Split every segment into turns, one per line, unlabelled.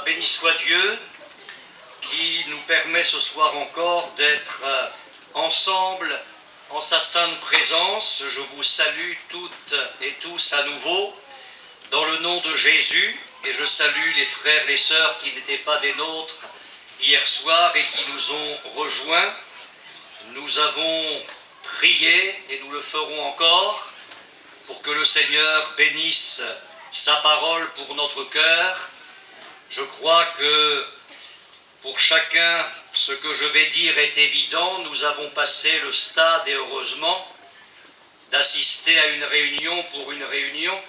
Béni soit Dieu qui nous permet ce soir encore d'être ensemble en sa sainte présence. Je vous salue toutes et tous à nouveau dans le nom de Jésus et je salue les frères et les sœurs qui n'étaient pas des nôtres hier soir et qui nous ont rejoints. Nous avons prié et nous le ferons encore pour que le Seigneur bénisse sa parole pour notre cœur. Je crois que pour chacun, ce que je vais dire est évident. Nous avons passé le stade, et heureusement, d'assister à une réunion pour une réunion.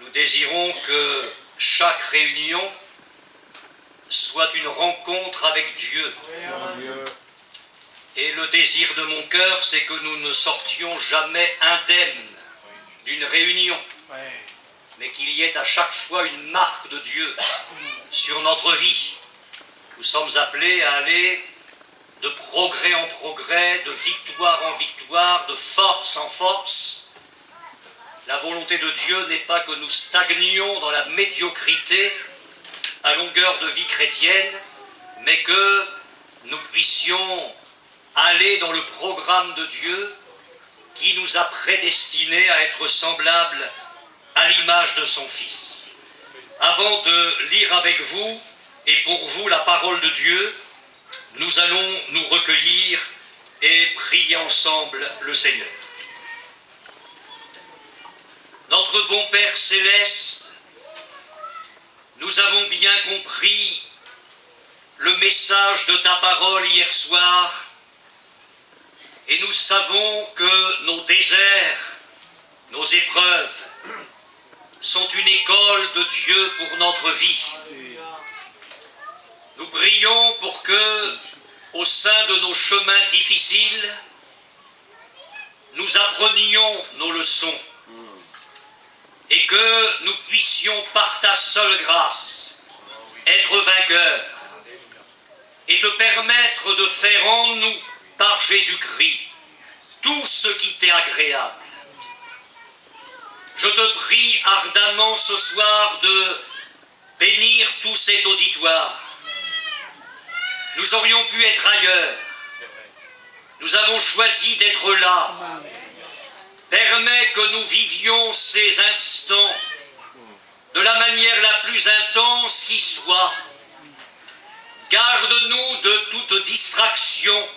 Nous désirons que chaque réunion soit une rencontre avec Dieu. Et le désir de mon cœur, c'est que nous ne sortions jamais indemnes d'une réunion, mais qu'il y ait à chaque fois une marque de Dieu sur notre vie. Nous sommes appelés à aller de progrès en progrès, de victoire en victoire, de force en force. La volonté de Dieu n'est pas que nous stagnions dans la médiocrité à longueur de vie chrétienne, mais que nous puissions aller dans le programme de Dieu qui nous a prédestinés à être semblables à l'image de son Fils. Avant de lire avec vous et pour vous la parole de Dieu, nous allons nous recueillir et prier ensemble le Seigneur. Notre bon Père Céleste, nous avons bien compris le message de ta parole hier soir et nous savons que nos déserts, nos épreuves sont une école de Dieu pour notre vie. Nous prions pour que, au sein de nos chemins difficiles, nous apprenions nos leçons et que nous puissions, par ta seule grâce, être vainqueurs et te permettre de faire en nous, par Jésus-Christ, tout ce qui t'est agréable. Je te prie ardemment ce soir de bénir tout cet auditoire. Nous aurions pu être ailleurs. Nous avons choisi d'être là. Permets que nous vivions ces instants de la manière la plus intense qui soit. Garde-nous de toute distraction.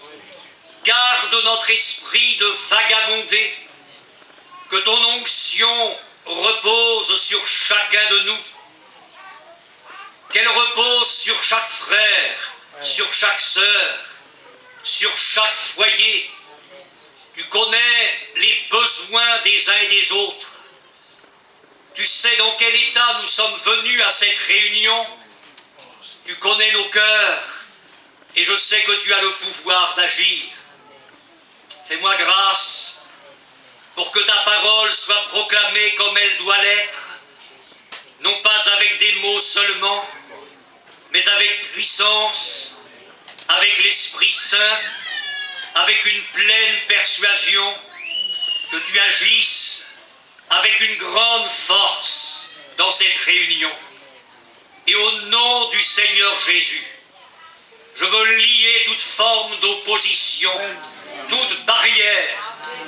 Garde notre esprit de vagabonder. Que ton onction repose sur chacun de nous. Qu'elle repose sur chaque frère, sur chaque sœur, sur chaque foyer. Tu connais les besoins des uns et des autres. Tu sais dans quel état nous sommes venus à cette réunion. Tu connais nos cœurs et je sais que tu as le pouvoir d'agir. Fais-moi grâce pour que ta parole soit proclamée comme elle doit l'être, non pas avec des mots seulement, mais avec puissance, avec l'Esprit Saint, avec une pleine persuasion, que tu agisses avec une grande force dans cette réunion. Et au nom du Seigneur Jésus, je veux lier toute forme d'opposition, toute barrière,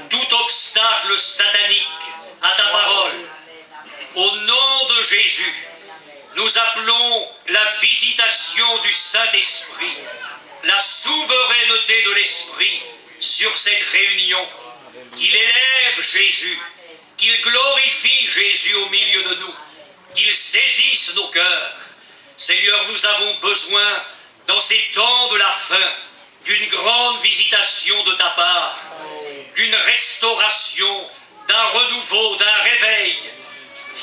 tout obstacle satanique à ta parole. Au nom de Jésus, nous appelons la visitation du Saint-Esprit, la souveraineté de l'Esprit sur cette réunion, qu'il élève Jésus, qu'il glorifie Jésus au milieu de nous, qu'il saisisse nos cœurs. Seigneur, nous avons besoin, dans ces temps de la fin, d'une grande visitation de ta part, d'une restauration, d'un renouveau, d'un réveil.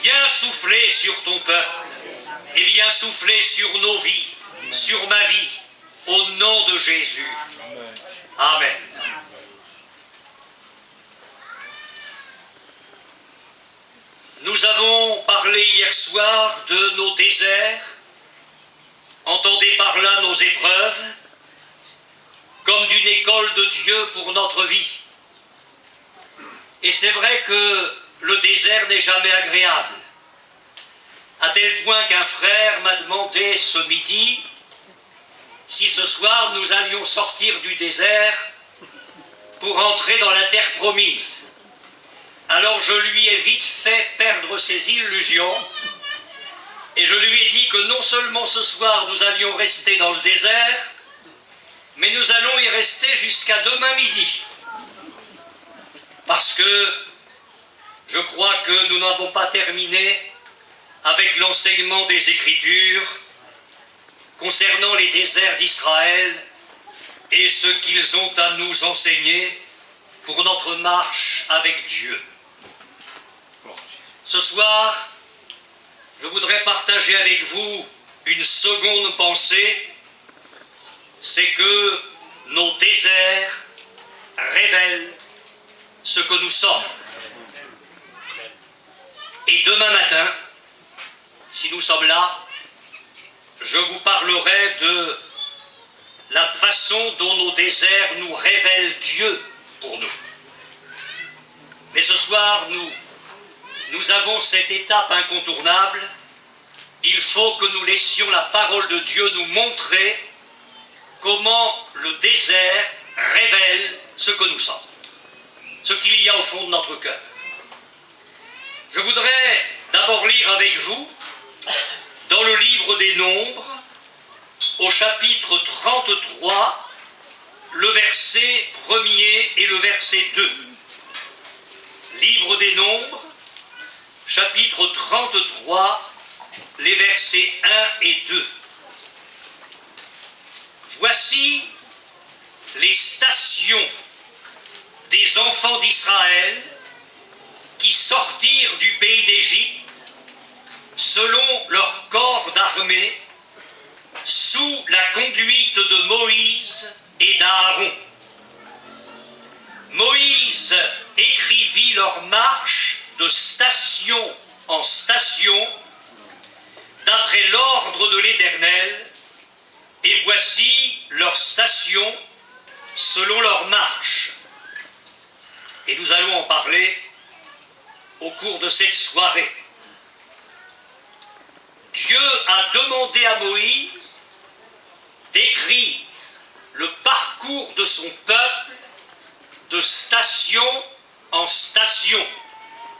Viens souffler sur ton peuple et viens souffler sur nos vies, sur ma vie, au nom de Jésus. Amen. Nous avons parlé hier soir de nos déserts, entendez par là nos épreuves, comme d'une école de Dieu pour notre vie. Et c'est vrai que le désert n'est jamais agréable. à tel point qu'un frère m'a demandé ce midi si ce soir nous allions sortir du désert pour entrer dans la terre promise. Alors je lui ai vite fait perdre ses illusions et je lui ai dit que non seulement ce soir nous allions rester dans le désert, mais nous allons y rester jusqu'à demain midi. Parce que je crois que nous n'avons pas terminé avec l'enseignement des Écritures concernant les déserts d'Israël et ce qu'ils ont à nous enseigner pour notre marche avec Dieu. Ce soir, je voudrais partager avec vous une seconde pensée, c'est que nos déserts révèlent ce que nous sommes. Et demain matin, si nous sommes là, je vous parlerai de la façon dont nos déserts nous révèlent Dieu pour nous. Mais ce soir, nous avons cette étape incontournable. Il faut que nous laissions la parole de Dieu nous montrer comment le désert révèle ce que nous sommes, ce qu'il y a au fond de notre cœur. Je voudrais d'abord lire avec vous dans le livre des Nombres, au chapitre 33, le verset 1er et le verset 2. Livre des Nombres, chapitre 33, les versets 1 et 2. Voici les stations des enfants d'Israël qui sortirent du pays d'Égypte selon leur corps d'armée, sous la conduite de Moïse et d'Aaron. Moïse écrivit leur marche de station en station, d'après l'ordre de l'Éternel, et voici leurs stations selon leur marche. Et nous allons en parler au cours de cette soirée. Dieu a demandé à Moïse d'écrire le parcours de son peuple de station en station,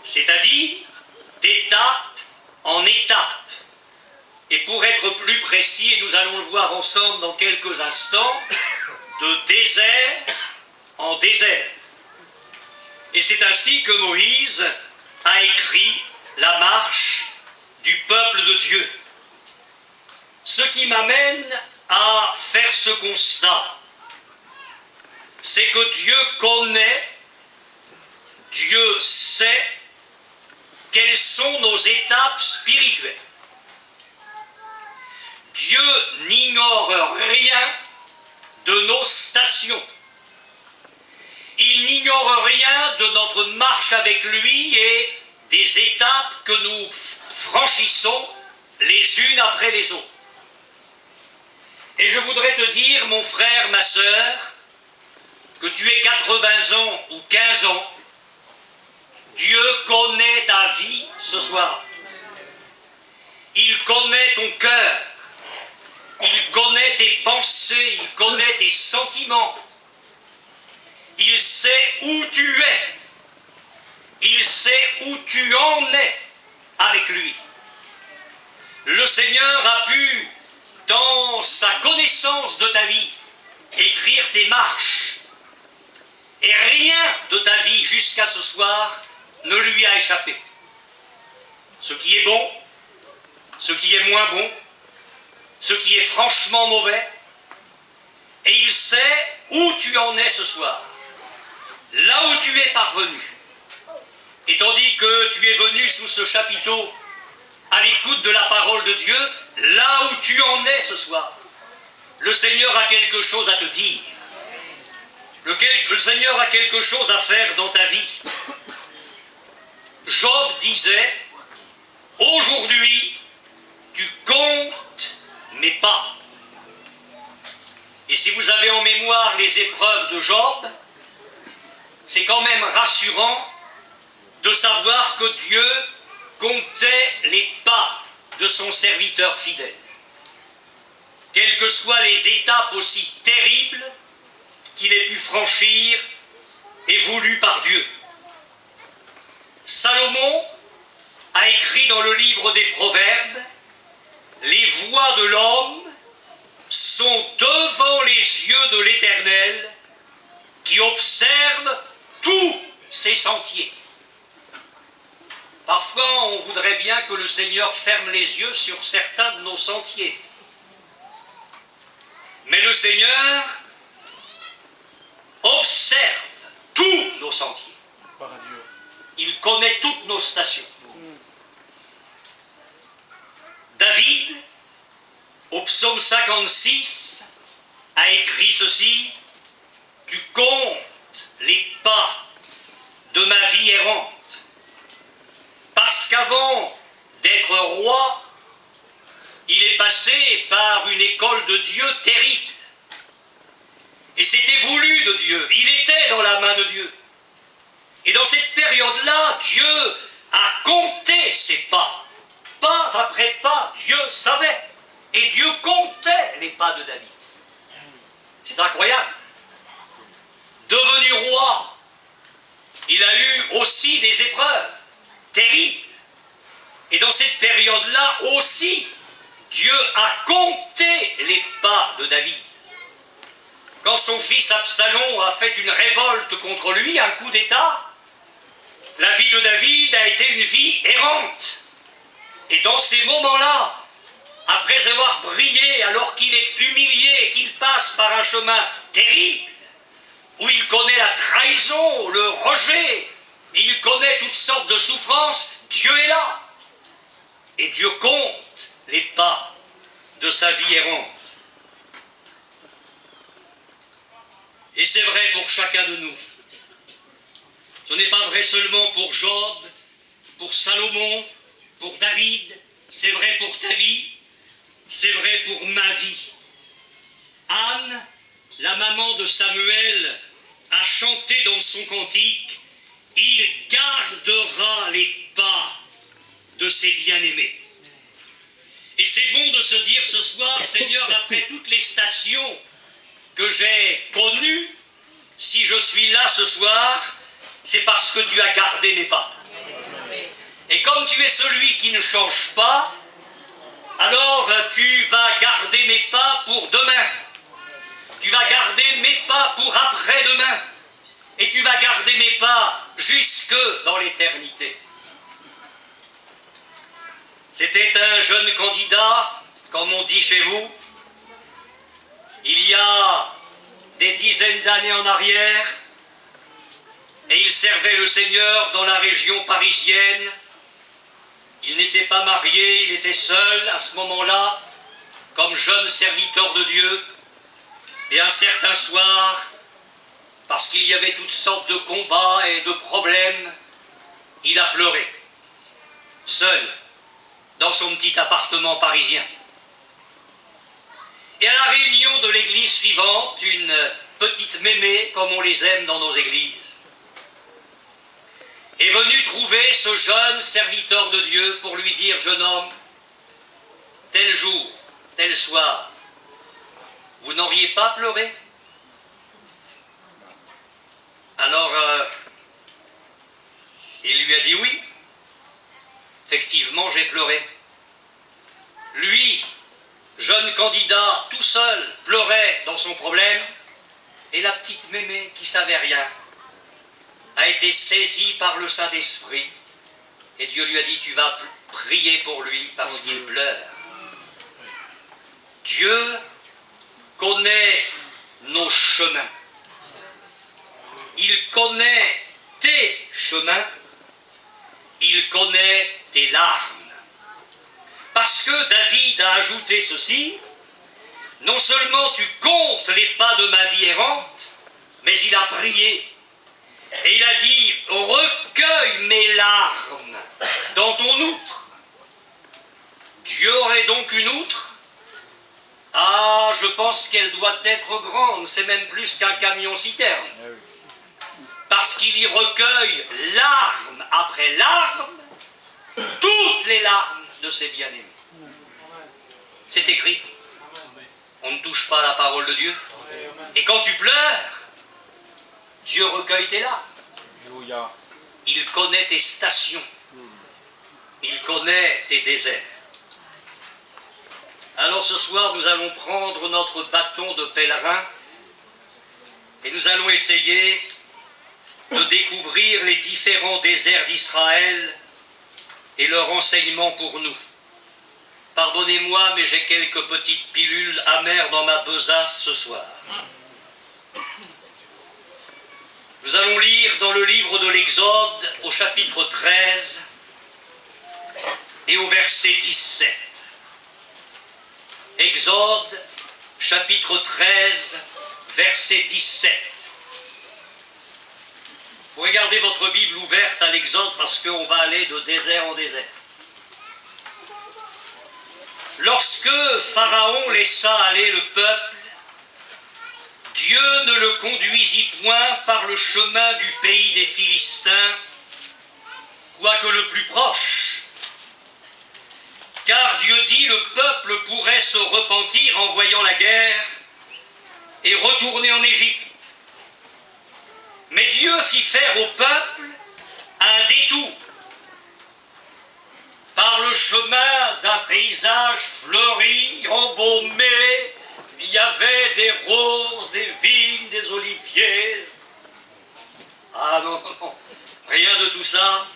c'est-à-dire d'étape en étape. Et pour être plus précis, et nous allons le voir ensemble dans quelques instants, de désert en désert. Et c'est ainsi que Moïse a écrit la marche du peuple de Dieu. Ce qui m'amène à faire ce constat, c'est que Dieu connaît, Dieu sait quelles sont nos étapes spirituelles. Dieu n'ignore rien de nos stations. Il n'ignore rien de notre marche avec lui et des étapes que nous franchissons les unes après les autres. Et je voudrais te dire, mon frère, ma sœur, que tu aies 80 ans ou 15 ans, Dieu connaît ta vie ce soir. Il connaît ton cœur. Il connaît tes pensées. Il connaît tes sentiments. Il sait où tu es. Il sait où tu en es avec lui. Le Seigneur a pu, dans sa connaissance de ta vie, écrire tes marches. Et rien de ta vie jusqu'à ce soir ne lui a échappé. Ce qui est bon, ce qui est moins bon, ce qui est franchement mauvais. Et il sait où tu en es ce soir. Là où tu es parvenu. Et tandis que tu es venu sous ce chapiteau à l'écoute de la parole de Dieu, là où tu en es ce soir, le Seigneur a quelque chose à te dire. Le Seigneur a quelque chose à faire dans ta vie. Job disait, aujourd'hui, tu comptes mes pas. Et si vous avez en mémoire les épreuves de Job, c'est quand même rassurant de savoir que Dieu comptait les pas de son serviteur fidèle. Quelles que soient les étapes aussi terribles qu'il ait pu franchir et voulues par Dieu. Salomon a écrit dans le livre des Proverbes « Les voies de l'homme sont devant les yeux de l'Éternel qui observe tous ses sentiers. » Parfois, on voudrait bien que le Seigneur ferme les yeux sur certains de nos sentiers. Mais le Seigneur observe tous nos sentiers. Il connaît toutes nos stations. David, au psaume 56, a écrit ceci: « Tu comptes les pas de ma vie errante. » Parce qu'avant d'être roi, il est passé par une école de Dieu terrible. Et c'était voulu de Dieu. Il était dans la main de Dieu. Et dans cette période-là, Dieu a compté ses pas. Pas après pas, Dieu savait. Et Dieu comptait les pas de David. C'est incroyable. Devenu roi, il a eu aussi des épreuves terribles. Et dans cette période-là aussi, Dieu a compté les pas de David. Quand son fils Absalom a fait une révolte contre lui, un coup d'État, la vie de David a été une vie errante. Et dans ces moments-là, après avoir brillé alors qu'il est humilié et qu'il passe par un chemin terrible, où il connaît la trahison, le rejet, et il connaît toutes sortes de souffrances, Dieu est là. Et Dieu compte les pas de sa vie errante. Et c'est vrai pour chacun de nous. Ce n'est pas vrai seulement pour Job, pour Salomon, pour David, c'est vrai pour ta vie, c'est vrai pour ma vie. Anne, la maman de Samuel, a chanté dans son cantique « Il gardera les pas de ses bien-aimés ». Et c'est bon de se dire ce soir, Seigneur, après toutes les stations que j'ai connues, si je suis là ce soir, c'est parce que tu as gardé mes pas. Et comme tu es celui qui ne change pas, alors tu vas garder mes pas pour demain. Tu vas garder mes pas pour après-demain. Et tu vas garder mes pas jusque dans l'éternité. C'était un jeune candidat, comme on dit chez vous, il y a des dizaines d'années en arrière, et il servait le Seigneur dans la région parisienne. Il n'était pas marié, il était seul à ce moment-là, comme jeune serviteur de Dieu. Et un certain soir, parce qu'il y avait toutes sortes de combats et de problèmes, il a pleuré, seul, dans son petit appartement parisien. Et à la réunion de l'église suivante, une petite mémé, comme on les aime dans nos églises, est venue trouver ce jeune serviteur de Dieu pour lui dire « Jeune homme, tel jour, tel soir, vous n'auriez pas pleuré ?» Alors, il lui a dit « Oui, effectivement, j'ai pleuré. » Lui, jeune candidat, tout seul, pleurait dans son problème, et la petite mémé, qui savait rien, a été saisie par le Saint-Esprit, et Dieu lui a dit « Tu vas prier pour lui parce qu'il pleure. » Dieu connaît nos chemins. Il connaît tes chemins. Il connaît tes larmes. Parce que David a ajouté ceci, non seulement tu comptes les pas de ma vie errante, mais il a prié. Et il a dit, recueille mes larmes dans ton outre. Dieu aurait donc une outre? Ah, je pense qu'elle doit être grande, c'est même plus qu'un camion-citerne. Parce qu'il y recueille larmes après larmes, toutes les larmes de ses bien-aimés. C'est écrit. On ne touche pas à la parole de Dieu. Et quand tu pleures, Dieu recueille tes larmes. Il connaît tes stations. Il connaît tes déserts. Alors ce soir, nous allons prendre notre bâton de pèlerin et nous allons essayer de découvrir les différents déserts d'Israël et leurs enseignements pour nous. Pardonnez-moi, mais j'ai quelques petites pilules amères dans ma besace ce soir. Nous allons lire dans le livre de l'Exode au chapitre 13 et au verset 17. Exode, chapitre 13, verset 17. Vous regardez votre Bible ouverte à l'Exode parce qu'on va aller de désert en désert. Lorsque Pharaon laissa aller le peuple, Dieu ne le conduisit point par le chemin du pays des Philistins, quoique le plus proche. Car Dieu dit, le peuple pourrait se repentir en voyant la guerre et retourner en Égypte. Mais Dieu fit faire au peuple un détour par le chemin d'un paysage fleuri, embaumé. Il y avait des roses, des vignes, des oliviers. Ah non, non, rien de tout ça.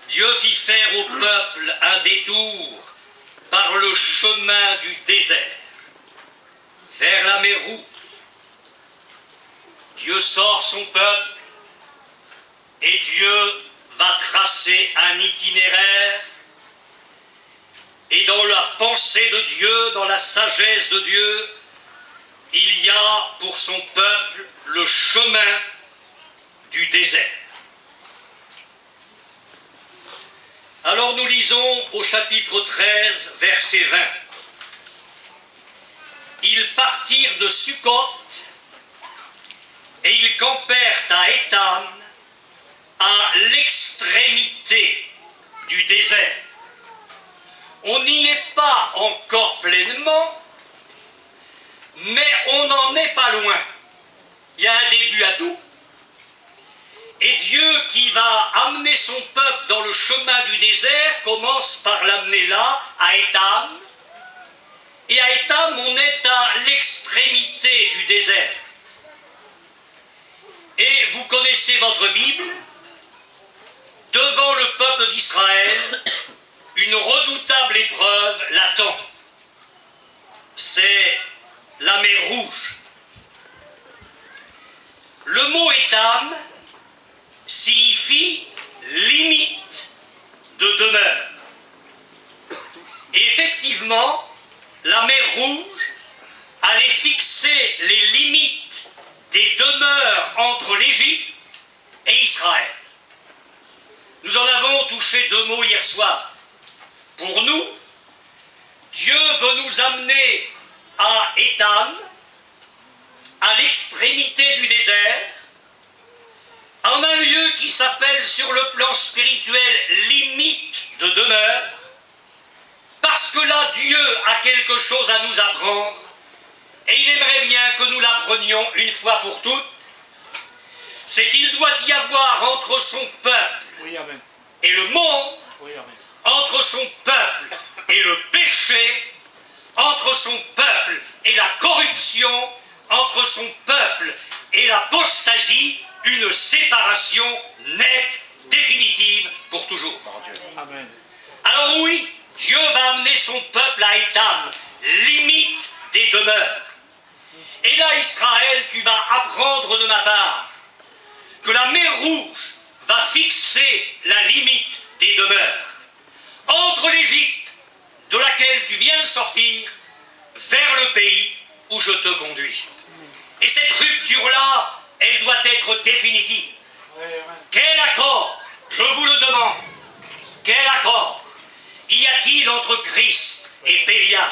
Dieu fit faire au peuple un détour par le chemin du désert, vers la mer Rouge. Dieu sort son peuple et Dieu va tracer un itinéraire. Et dans la pensée de Dieu, dans la sagesse de Dieu, il y a pour son peuple le chemin du désert. Alors nous lisons au chapitre 13, verset 20. Ils partirent de Sukkot et ils campèrent à Étam, à l'extrémité du désert. On n'y est pas encore pleinement, mais on n'en est pas loin. Il y a un début à tout. Et Dieu qui va amener son peuple dans le chemin du désert commence par l'amener là, à Étam. Et à Étam, on est à l'extrémité du désert. Et vous connaissez votre Bible. Devant le peuple d'Israël, une redoutable épreuve l'attend. C'est la mer Rouge. Le mot Étam signifie limite de demeure. Et effectivement, la mer Rouge allait fixer les limites des demeures entre l'Égypte et Israël. Nous en avons touché deux mots hier soir. Pour nous, Dieu veut nous amener à Étam, à l'extrémité du désert, en un lieu qui s'appelle sur le plan spirituel limite de demeure, parce que là Dieu a quelque chose à nous apprendre, et il aimerait bien que nous l'apprenions une fois pour toutes. C'est qu'il doit y avoir entre son peuple et le monde, entre son peuple et le péché, entre son peuple et la corruption, entre son peuple et l'apostasie, une séparation nette, définitive, pour toujours. Amen. Alors oui, Dieu va amener son peuple à Étam, limite des demeures. Et là, Israël, tu vas apprendre de ma part que la mer Rouge va fixer la limite des demeures entre l'Égypte, de laquelle tu viens de sortir, vers le pays où je te conduis. Et cette rupture-là, elle doit être définitive. Quel accord, je vous le demande, quel accord y a-t-il entre Christ et Bélial?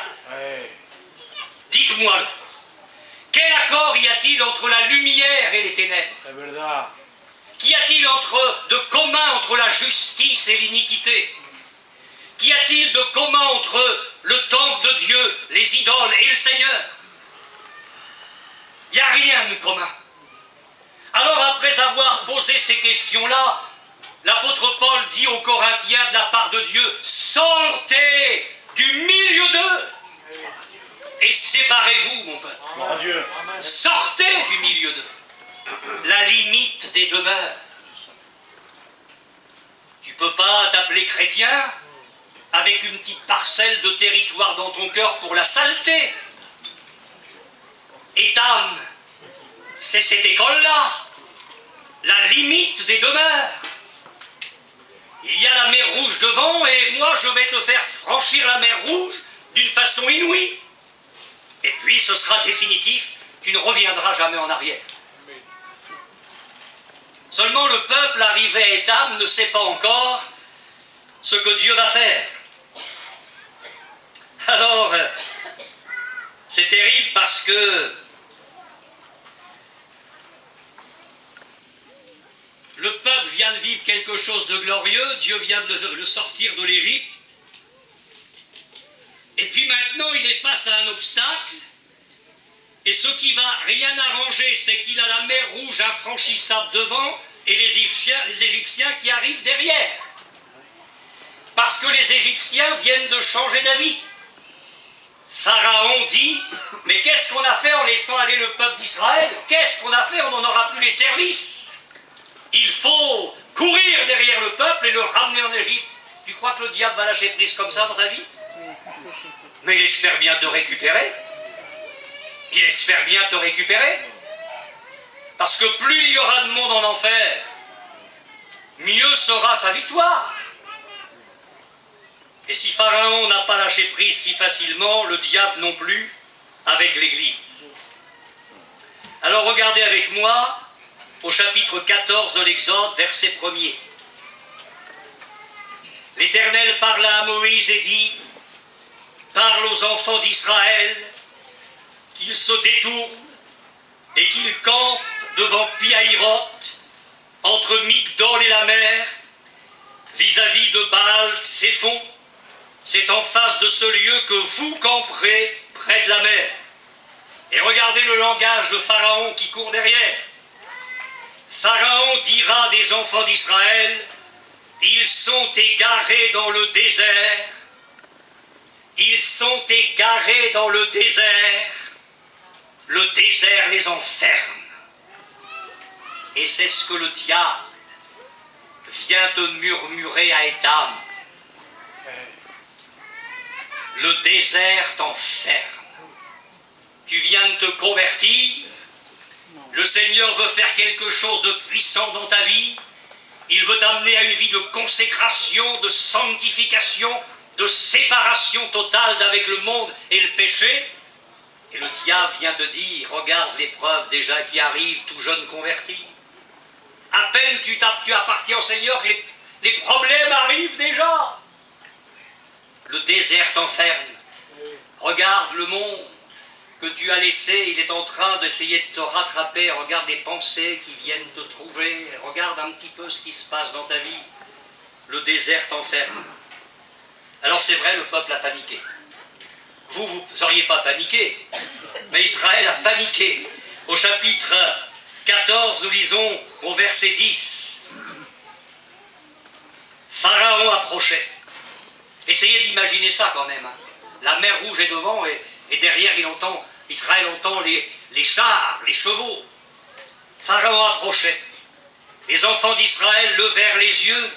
Dites-moi-le. Quel accord y a-t-il entre la lumière et les ténèbres? Qu'y a-t-il de commun entre la justice et l'iniquité? Qu'y a-t-il de commun entre le temple de Dieu, les idoles et le Seigneur? Il n'y a rien de commun. Alors après avoir posé ces questions-là, l'apôtre Paul dit aux Corinthiens de la part de Dieu, sortez du milieu d'eux et séparez-vous, mon peuple. Sortez du milieu d'eux. La limite des demeures. Tu ne peux pas t'appeler chrétien avec une petite parcelle de territoire dans ton cœur pour la saleté. Étam, c'est cette école-là, la limite des demeures. Il y a la mer Rouge devant et moi je vais te faire franchir la mer Rouge d'une façon inouïe. Et puis ce sera définitif, tu ne reviendras jamais en arrière. Seulement le peuple arrivé à Étam ne sait pas encore ce que Dieu va faire. Alors, c'est terrible parce que le peuple vient de vivre quelque chose de glorieux, Dieu vient de le sortir de l'Égypte, et puis maintenant il est face à un obstacle, et ce qui va rien arranger, c'est qu'il a la mer Rouge infranchissable devant, et les Égyptiens qui arrivent derrière. Parce que les Égyptiens viennent de changer d'avis. Pharaon dit, mais qu'est-ce qu'on a fait en laissant aller le peuple d'Israël? Qu'est-ce qu'on a fait? On n'en aura plus les services. Il faut courir derrière le peuple et le ramener en Égypte. Tu crois que le diable va lâcher prise comme ça dans ta vie? Mais il espère bien te récupérer. Il espère bien te récupérer. Parce que plus il y aura de monde en enfer, mieux sera sa victoire. Et si Pharaon n'a pas lâché prise si facilement, le diable non plus, avec l'Église. Alors regardez avec moi au chapitre 14 de l'Exode, verset 1er. L'Éternel parla à Moïse et dit, parle aux enfants d'Israël qu'ils se détournent et qu'ils campent devant Pi-Hahiroth, entre Migdol et la mer, vis-à-vis de Baal-Tséphon. C'est en face de ce lieu que vous camperez près de la mer. Et regardez le langage de Pharaon qui court derrière. Pharaon dira des enfants d'Israël, ils sont égarés dans le désert, ils sont égarés dans le désert les enferme. Et c'est ce que le diable vient de murmurer à Étam. Le désert t'enferme. Tu viens de te convertir, le Seigneur veut faire quelque chose de puissant dans ta vie, il veut t'amener à une vie de consécration, de sanctification, de séparation totale d'avec le monde et le péché. Et le diable vient te dire, regarde l'épreuve déjà qui arrive, tout jeune converti. À peine tu appartiens au Seigneur que les problèmes arrivent déjà. Le désert t'enferme. Regarde le monde que tu as laissé, il est en train d'essayer de te rattraper. Regarde les pensées qui viennent te trouver. Regarde un petit peu ce qui se passe dans ta vie. Le désert t'enferme. Alors c'est vrai, le peuple a paniqué. Vous n'auriez pas paniqué, mais Israël a paniqué. Au chapitre 14, nous lisons au verset 10. Pharaon approchait. Essayez d'imaginer ça quand même. La mer Rouge est devant et derrière Israël entend les chars, les chevaux. Pharaon approchait. Les enfants d'Israël levèrent les yeux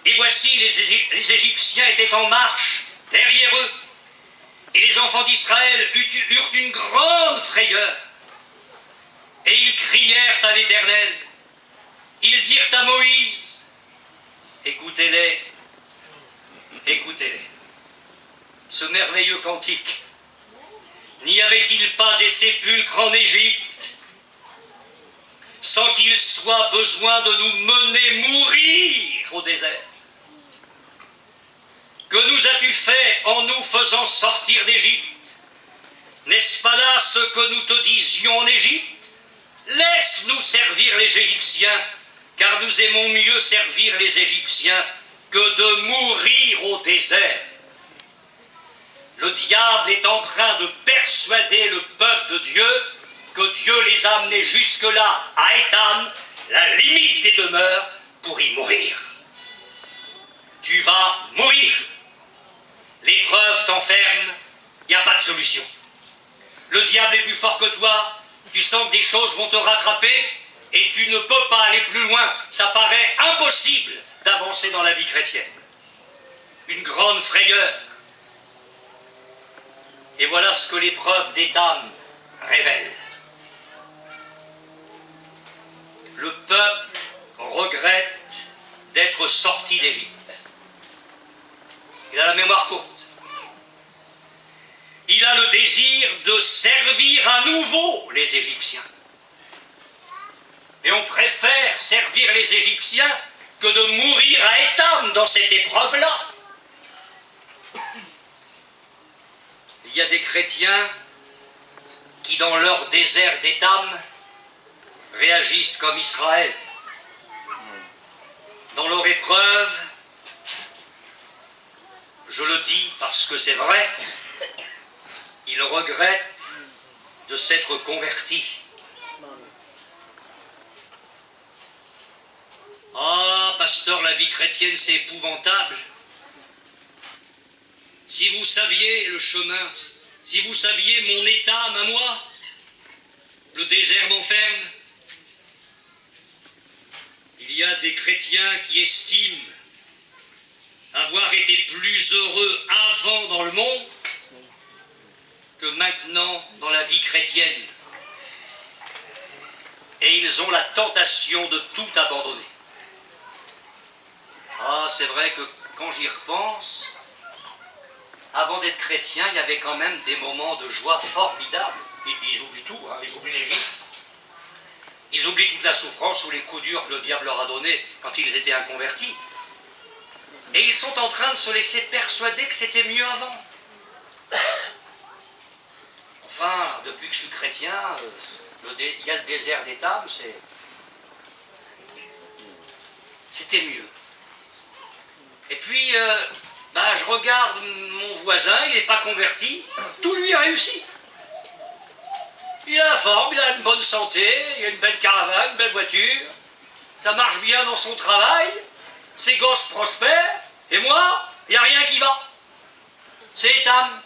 et voici les Égyptiens étaient en marche derrière eux. Et les enfants d'Israël eurent une grande frayeur. Et ils crièrent à l'Éternel. Ils dirent à Moïse, écoutez-les, écoutez-les. Ce merveilleux cantique. N'y avait-il pas des sépulcres en Égypte, sans qu'il soit besoin de nous mener mourir au désert? Que nous as-tu fait en nous faisant sortir d'Égypte? N'est-ce pas là ce que nous te disions en Égypte? Laisse-nous servir les Égyptiens, car nous aimons mieux servir les Égyptiens que de mourir au désert. Le diable est en train de persuader le peuple de Dieu que Dieu les a amenés jusque-là, à Étam, la limite des demeures, pour y mourir. Tu vas mourir. L'épreuve t'enferme, il n'y a pas de solution. Le diable est plus fort que toi, tu sens que des choses vont te rattraper et tu ne peux pas aller plus loin. Ça paraît impossible d'avancer dans la vie chrétienne. Une grande frayeur. Et voilà ce que l'épreuve d'Étam révèle. Le peuple regrette d'être sorti d'Égypte. Il a la mémoire courte. Il a le désir de servir à nouveau les Égyptiens. Et on préfère servir les Égyptiens que de mourir à Étam dans cette épreuve-là. Il y a des chrétiens qui, dans leur désert d'Étam, réagissent comme Israël. Dans leur épreuve, je le dis parce que c'est vrai, ils regrettent de s'être convertis. Ah, pasteur, la vie chrétienne, c'est épouvantable. Si vous saviez le chemin, si vous saviez mon état à moi, le désert m'enferme. Il y a des chrétiens qui estiment avoir été plus heureux avant dans le monde que maintenant dans la vie chrétienne. Et ils ont la tentation de tout abandonner. Ah, c'est vrai que quand j'y repense, avant d'être chrétien, il y avait quand même des moments de joie formidables. Ils oublient tout, hein, ils oublient l'Égypte. Ils oublient toute la souffrance ou les coups durs que le diable leur a donnés quand ils étaient inconvertis. Et ils sont en train de se laisser persuader que c'était mieux avant. Enfin, depuis que je suis chrétien, il y a le désert d'Étam, c'était mieux. Et puis, je regarde mon voisin, il n'est pas converti, tout lui a réussi. Il a la forme, il a une bonne santé, il a une belle caravane, une belle voiture, ça marche bien dans son travail, ses gosses prospèrent, et moi, il n'y a rien qui va. C'est Étam.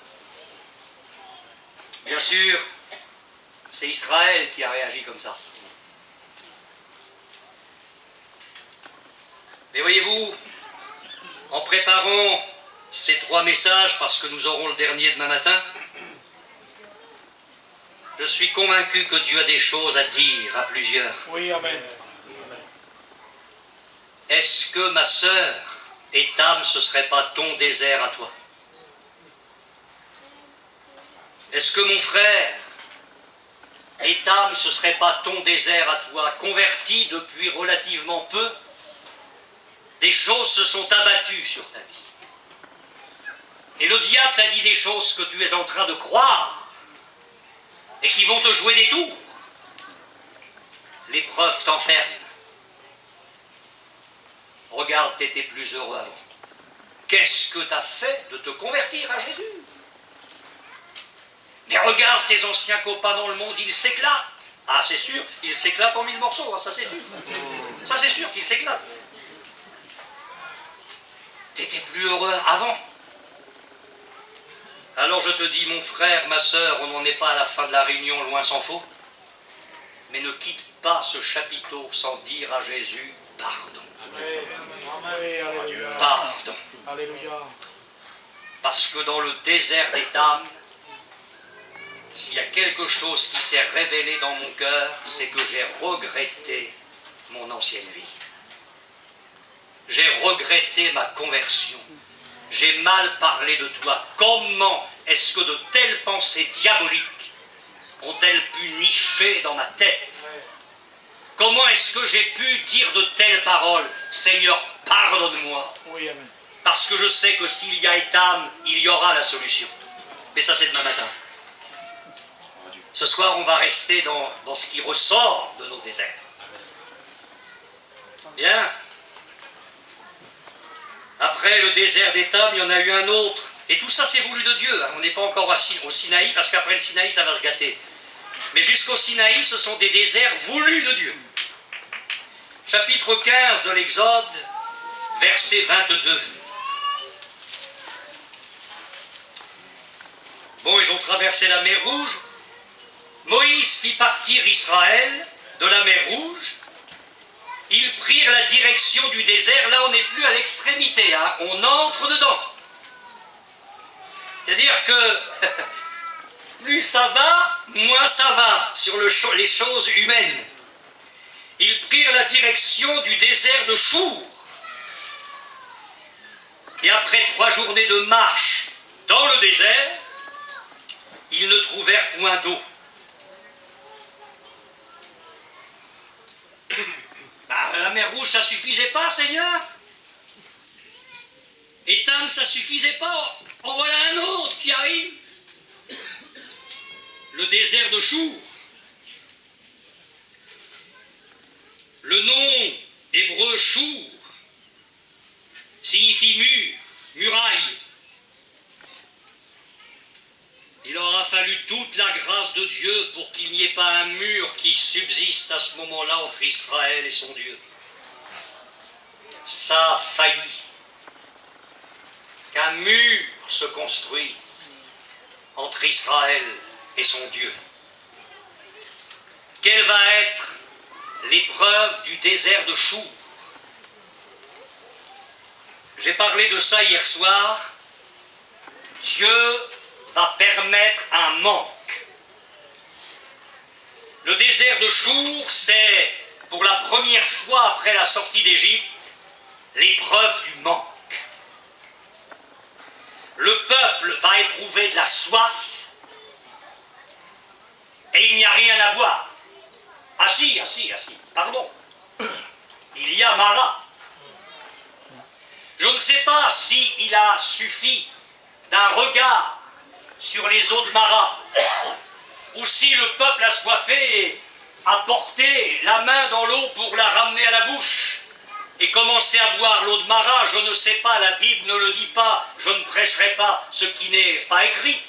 Bien sûr, c'est Israël qui a réagi comme ça. Mais voyez-vous, en préparant ces 3 messages, parce que nous aurons le dernier demain matin, je suis convaincu que Dieu a des choses à dire à plusieurs.
Oui, amen.
Est-ce que ma sœur, Étam, ce ne serait pas ton désert à toi? Est-ce que mon frère, Étam, ce ne serait pas ton désert à toi? Converti depuis relativement peu, des choses se sont abattues sur ta vie. Et le diable t'a dit des choses que tu es en train de croire et qui vont te jouer des tours. L'épreuve t'enferme. Regarde, tu étais plus heureux avant. Qu'est-ce que tu as fait de te convertir à Jésus? Mais regarde tes anciens copains dans le monde, ils s'éclatent. Ah, c'est sûr, ils s'éclatent en 1000 morceaux, hein, ça c'est sûr. Ça c'est sûr qu'ils s'éclatent. Tu étais plus heureux avant. Alors je te dis, mon frère, ma sœur, on n'en est pas à la fin de la réunion, loin s'en faut. Mais ne quitte pas ce chapiteau sans dire à Jésus pardon.
Alléluia.
Pardon.
Alléluia.
Parce que dans le désert d'Étam, s'il y a quelque chose qui s'est révélé dans mon cœur, c'est que j'ai regretté mon ancienne vie. J'ai regretté ma conversion. J'ai mal parlé de toi. Comment est-ce que de telles pensées diaboliques ont-elles pu nicher dans ma tête? Comment est-ce que j'ai pu dire de telles paroles? Seigneur, pardonne-moi.
Oui, amen.
Parce que je sais que s'il y a Étam, il y aura la solution. Mais ça, c'est demain matin. Ce soir, on va rester dans ce qui ressort de nos déserts. Bien. Après le désert d'Étam, il y en a eu un autre. Et tout ça, c'est voulu de Dieu. On n'est pas encore au Sinaï, parce qu'après le Sinaï, ça va se gâter. Mais jusqu'au Sinaï, ce sont des déserts voulus de Dieu. Chapitre 15 de l'Exode, verset 22. Bon, ils ont traversé la mer Rouge. Moïse fit partir Israël de la mer Rouge. Ils prirent la direction du désert. Là, on n'est plus à l'extrémité, hein. On entre dedans. C'est-à-dire que plus ça va, moins ça va sur les choses humaines. Ils prirent la direction du désert de Chour. Et après 3 journées de marche dans le désert, ils ne trouvèrent point d'eau. La mer Rouge, ça suffisait pas, Seigneur. Étam, ça suffisait pas. En voilà un autre qui arrive. Le désert de Chour. Le nom hébreu Chour signifie mur, muraille. Il aura fallu toute la grâce de Dieu pour qu'il n'y ait pas un mur qui subsiste à ce moment-là entre Israël et son Dieu. Ça a failli qu'un mur se construise entre Israël et son Dieu. Quelle va être l'épreuve du désert de Chour? J'ai parlé de ça hier soir. Dieu va permettre un manque. Le désert de Chour, c'est pour la première fois après la sortie d'Égypte l'épreuve du manque. Le peuple va éprouver de la soif et il n'y a rien à boire. Ah si, pardon. Il y a Mara. Je ne sais pas s'il a suffi d'un regard sur les eaux de Mara, ou si le peuple assoiffé a porté la main dans l'eau pour la ramener à la bouche et commencer à boire l'eau de Mara. Je ne sais pas, la Bible ne le dit pas, je ne prêcherai pas ce qui n'est pas écrit.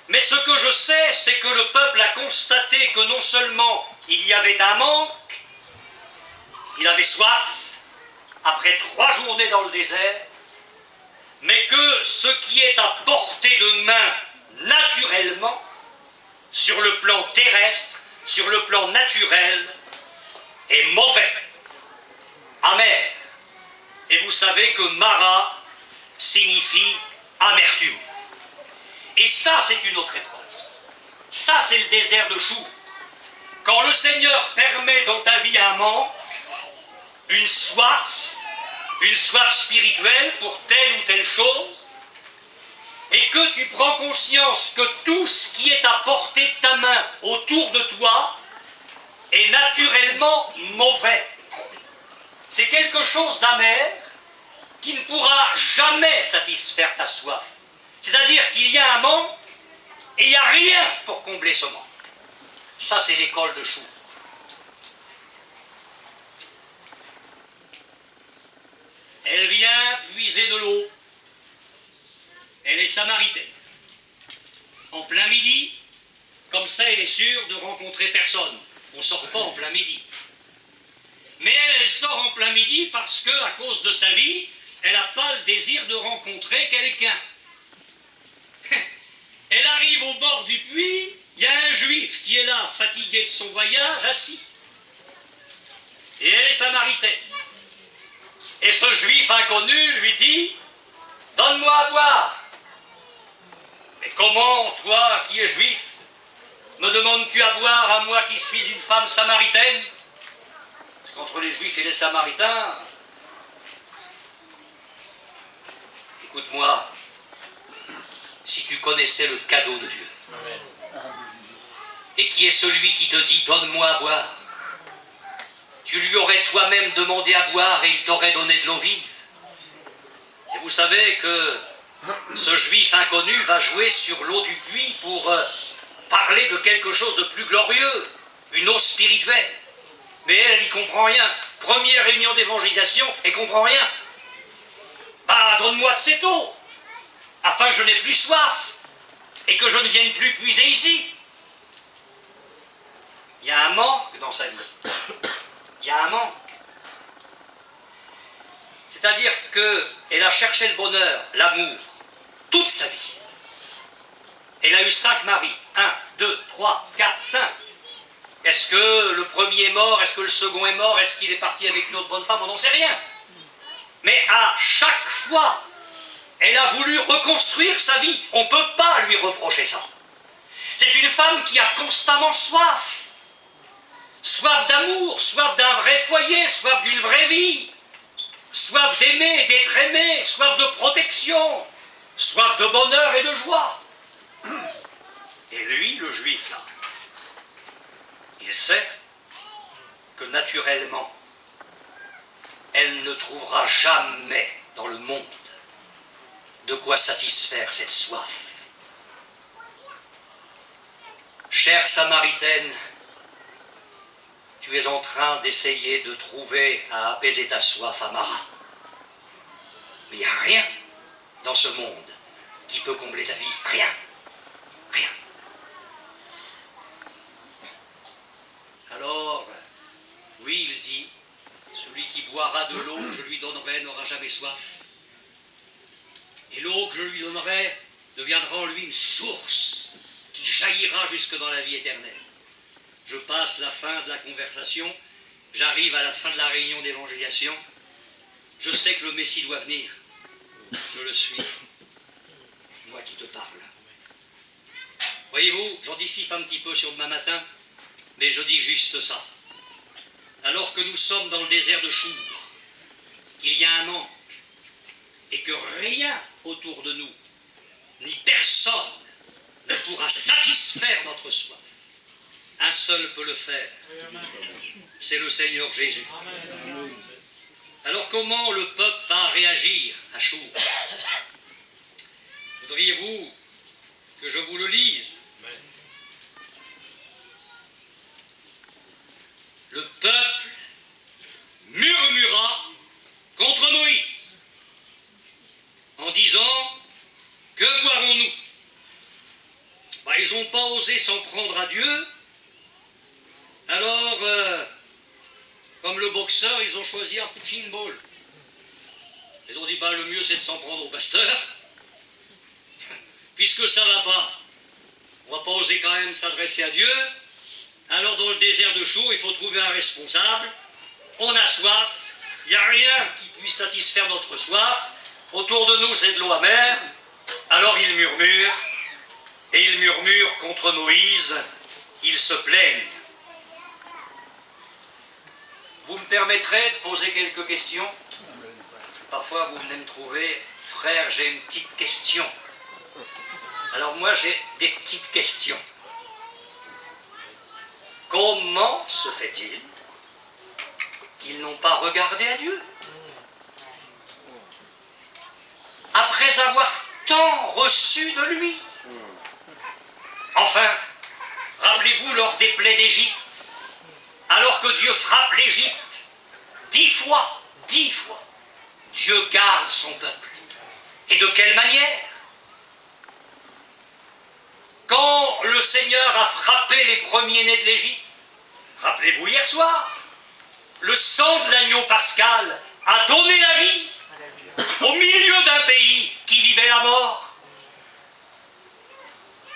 Mais ce que je sais, c'est que le peuple a constaté que non seulement il y avait un manque, il avait soif, après 3 journées dans le désert, mais que ce qui est à portée de main naturellement, sur le plan terrestre, sur le plan naturel, est mauvais, amer. Et vous savez que Mara signifie amertume. Et ça, c'est une autre épreuve. Ça, c'est le désert de Chour. Quand le Seigneur permet dans ta vie un manque, une soif spirituelle pour telle ou telle chose, et que tu prends conscience que tout ce qui est à portée de ta main autour de toi est naturellement mauvais. C'est quelque chose d'amer qui ne pourra jamais satisfaire ta soif. C'est-à-dire qu'il y a un manque et il n'y a rien pour combler ce manque. Ça, c'est l'école de Chour. Elle vient puiser de l'eau. Elle est samaritaine. En plein midi, comme ça, elle est sûre de rencontrer personne. On ne sort pas en plein midi. Mais elle sort en plein midi parce que, à cause de sa vie, elle n'a pas le désir de rencontrer quelqu'un. Elle arrive au bord du puits, il y a un juif qui est là, fatigué de son voyage, assis. Et elle est samaritaine. Et ce juif inconnu lui dit « Donne-moi à boire !» Mais comment, toi qui es juif, me demandes-tu à boire à moi qui suis une femme samaritaine? Parce qu'entre les juifs et les samaritains, écoute-moi, si tu connaissais le cadeau de Dieu, et qui est celui qui te dit « Donne-moi à boire », tu lui aurais toi-même demandé à boire et il t'aurait donné de l'eau vive. Et vous savez que ce juif inconnu va jouer sur l'eau du puits pour parler de quelque chose de plus glorieux, une eau spirituelle. Mais elle n'y comprend rien. Première réunion d'évangélisation, elle ne comprend rien. Bah, donne-moi de cette eau, afin que je n'ai plus soif, et que je ne vienne plus puiser ici. Il y a un manque dans sa vie. Il y a un manque. C'est-à-dire qu'elle a cherché le bonheur, l'amour, toute sa vie. Elle a eu 5 maris. 1, 2, 3, 4, 5. Est-ce que le premier est mort? Est-ce que le second est mort? Est-ce qu'il est parti avec une autre bonne femme? On n'en sait rien. Mais à chaque fois, elle a voulu reconstruire sa vie. On ne peut pas lui reprocher ça. C'est une femme qui a constamment soif. Soif d'amour, soif d'un vrai foyer, soif d'une vraie vie. Soif d'aimer, d'être aimé, soif de protection, soif de bonheur et de joie. Et lui, le juif, là, il sait que naturellement, elle ne trouvera jamais dans le monde de quoi satisfaire cette soif. Chère Samaritaine, tu es en train d'essayer de trouver à apaiser ta soif à Mara. Mais il n'y a rien dans ce monde qui peut combler ta vie. Rien. Rien. Alors, oui, il dit, celui qui boira de l'eau que je lui donnerai n'aura jamais soif. Et l'eau que je lui donnerai deviendra en lui une source qui jaillira jusque dans la vie éternelle. Je passe la fin de la conversation, j'arrive à la fin de la réunion d'évangélisation. Je sais que le Messie doit venir. Je le suis. Moi qui te parle. Voyez-vous, j'anticipe un petit peu sur demain matin, mais je dis juste ça. Alors que nous sommes dans le désert de Chour, qu'il y a un manque, et que rien autour de nous, ni personne, ne pourra satisfaire notre soif. Un seul peut le faire, c'est le Seigneur Jésus. Alors comment le peuple va réagir à Chour? Voudriez-vous que je vous le lise? Le peuple murmura contre Moïse en disant: que boirons-nous? Ils n'ont pas osé s'en prendre à Dieu. Alors, comme le boxeur, ils ont choisi un punching ball. Ils ont dit, le mieux c'est de s'en prendre au pasteur. Puisque ça ne va pas, on ne va pas oser quand même s'adresser à Dieu. Alors dans le désert de Chour, il faut trouver un responsable. On a soif, il n'y a rien qui puisse satisfaire notre soif. Autour de nous, c'est de l'eau amère. Alors ils murmurent, et ils murmurent contre Moïse, ils se plaignent. Vous me permettrez de poser quelques questions? Parfois, vous venez me trouver, frère, j'ai une petite question. Alors moi, j'ai des petites questions. Comment se fait-il qu'ils n'ont pas regardé à Dieu? Après avoir tant reçu de lui. Enfin, rappelez-vous lors des plaies d'Égypte, alors que Dieu frappe l'Égypte 10 fois, Dieu garde son peuple. Et de quelle manière? Quand le Seigneur a frappé les premiers-nés de l'Égypte, rappelez-vous hier soir, le sang de l'agneau pascal a donné la vie au milieu d'un pays qui vivait la mort.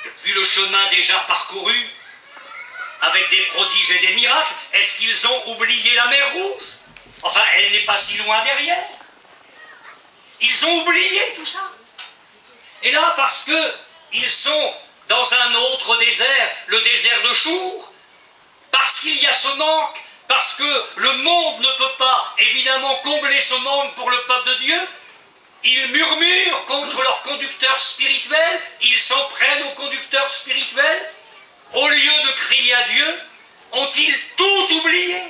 Depuis le chemin déjà parcouru, avec des prodiges et des miracles, est-ce qu'ils ont oublié la mer Rouge? Enfin, elle n'est pas si loin derrière. Ils ont oublié tout ça. Et là, parce qu'ils sont dans un autre désert, le désert de Chour, parce qu'il y a ce manque, parce que le monde ne peut pas, évidemment, combler ce manque pour le peuple de Dieu, ils murmurent contre leur conducteur spirituel, ils s'en prennent au conducteur spirituel. Au lieu de crier à Dieu, ont-ils tout oublié?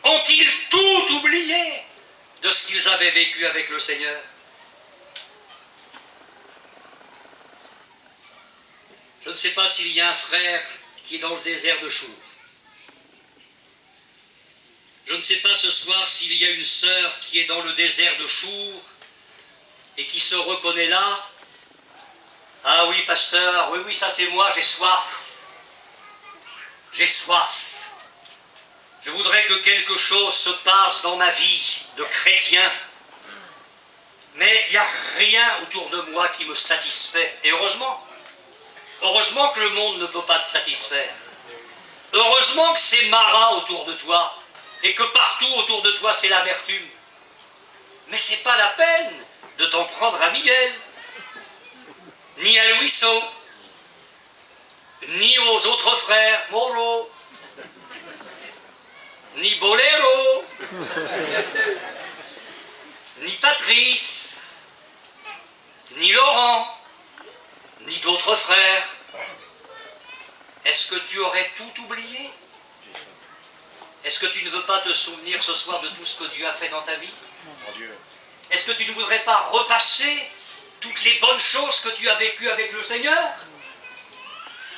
Ont-ils tout oublié de ce qu'ils avaient vécu avec le Seigneur? Je ne sais pas s'il y a un frère qui est dans le désert de Chour. Je ne sais pas ce soir s'il y a une sœur qui est dans le désert de Chour et qui se reconnaît là. Ah oui, pasteur, oui, oui, ça c'est moi, j'ai soif. J'ai soif. Je voudrais que quelque chose se passe dans ma vie de chrétien. Mais il n'y a rien autour de moi qui me satisfait. Et heureusement. Heureusement que le monde ne peut pas te satisfaire. Heureusement que c'est marat autour de toi. Et que partout autour de toi c'est l'amertume. Mais c'est pas la peine de t'en prendre à Miguel. Ni à Luiso. Ni aux autres frères Moro. Ni Bolero. Ni Patrice. Ni Laurent. Ni d'autres frères. Est-ce que tu aurais tout oublié? Est-ce que tu ne veux pas te souvenir ce soir de tout ce que Dieu a fait dans ta vie? Est-ce que tu ne voudrais pas repasser toutes les bonnes choses que tu as vécues avec le Seigneur?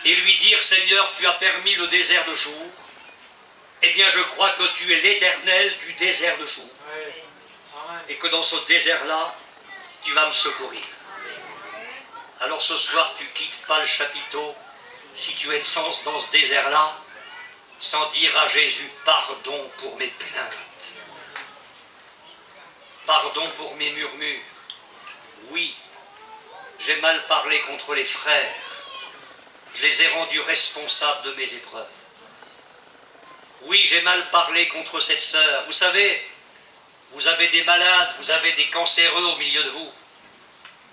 Et lui dire, Seigneur, tu as permis le désert de jour. Eh bien, je crois que tu es l'Éternel du désert de jour. Et que dans ce désert-là, tu vas me secourir. Alors ce soir, tu quittes pas le chapiteau, si tu es dans ce désert-là, sans dire à Jésus, pardon pour mes plaintes. Pardon pour mes murmures. Oui, j'ai mal parlé contre les frères. Je les ai rendus responsables de mes épreuves. Oui, j'ai mal parlé contre cette sœur. Vous savez, vous avez des malades, vous avez des cancéreux au milieu de vous.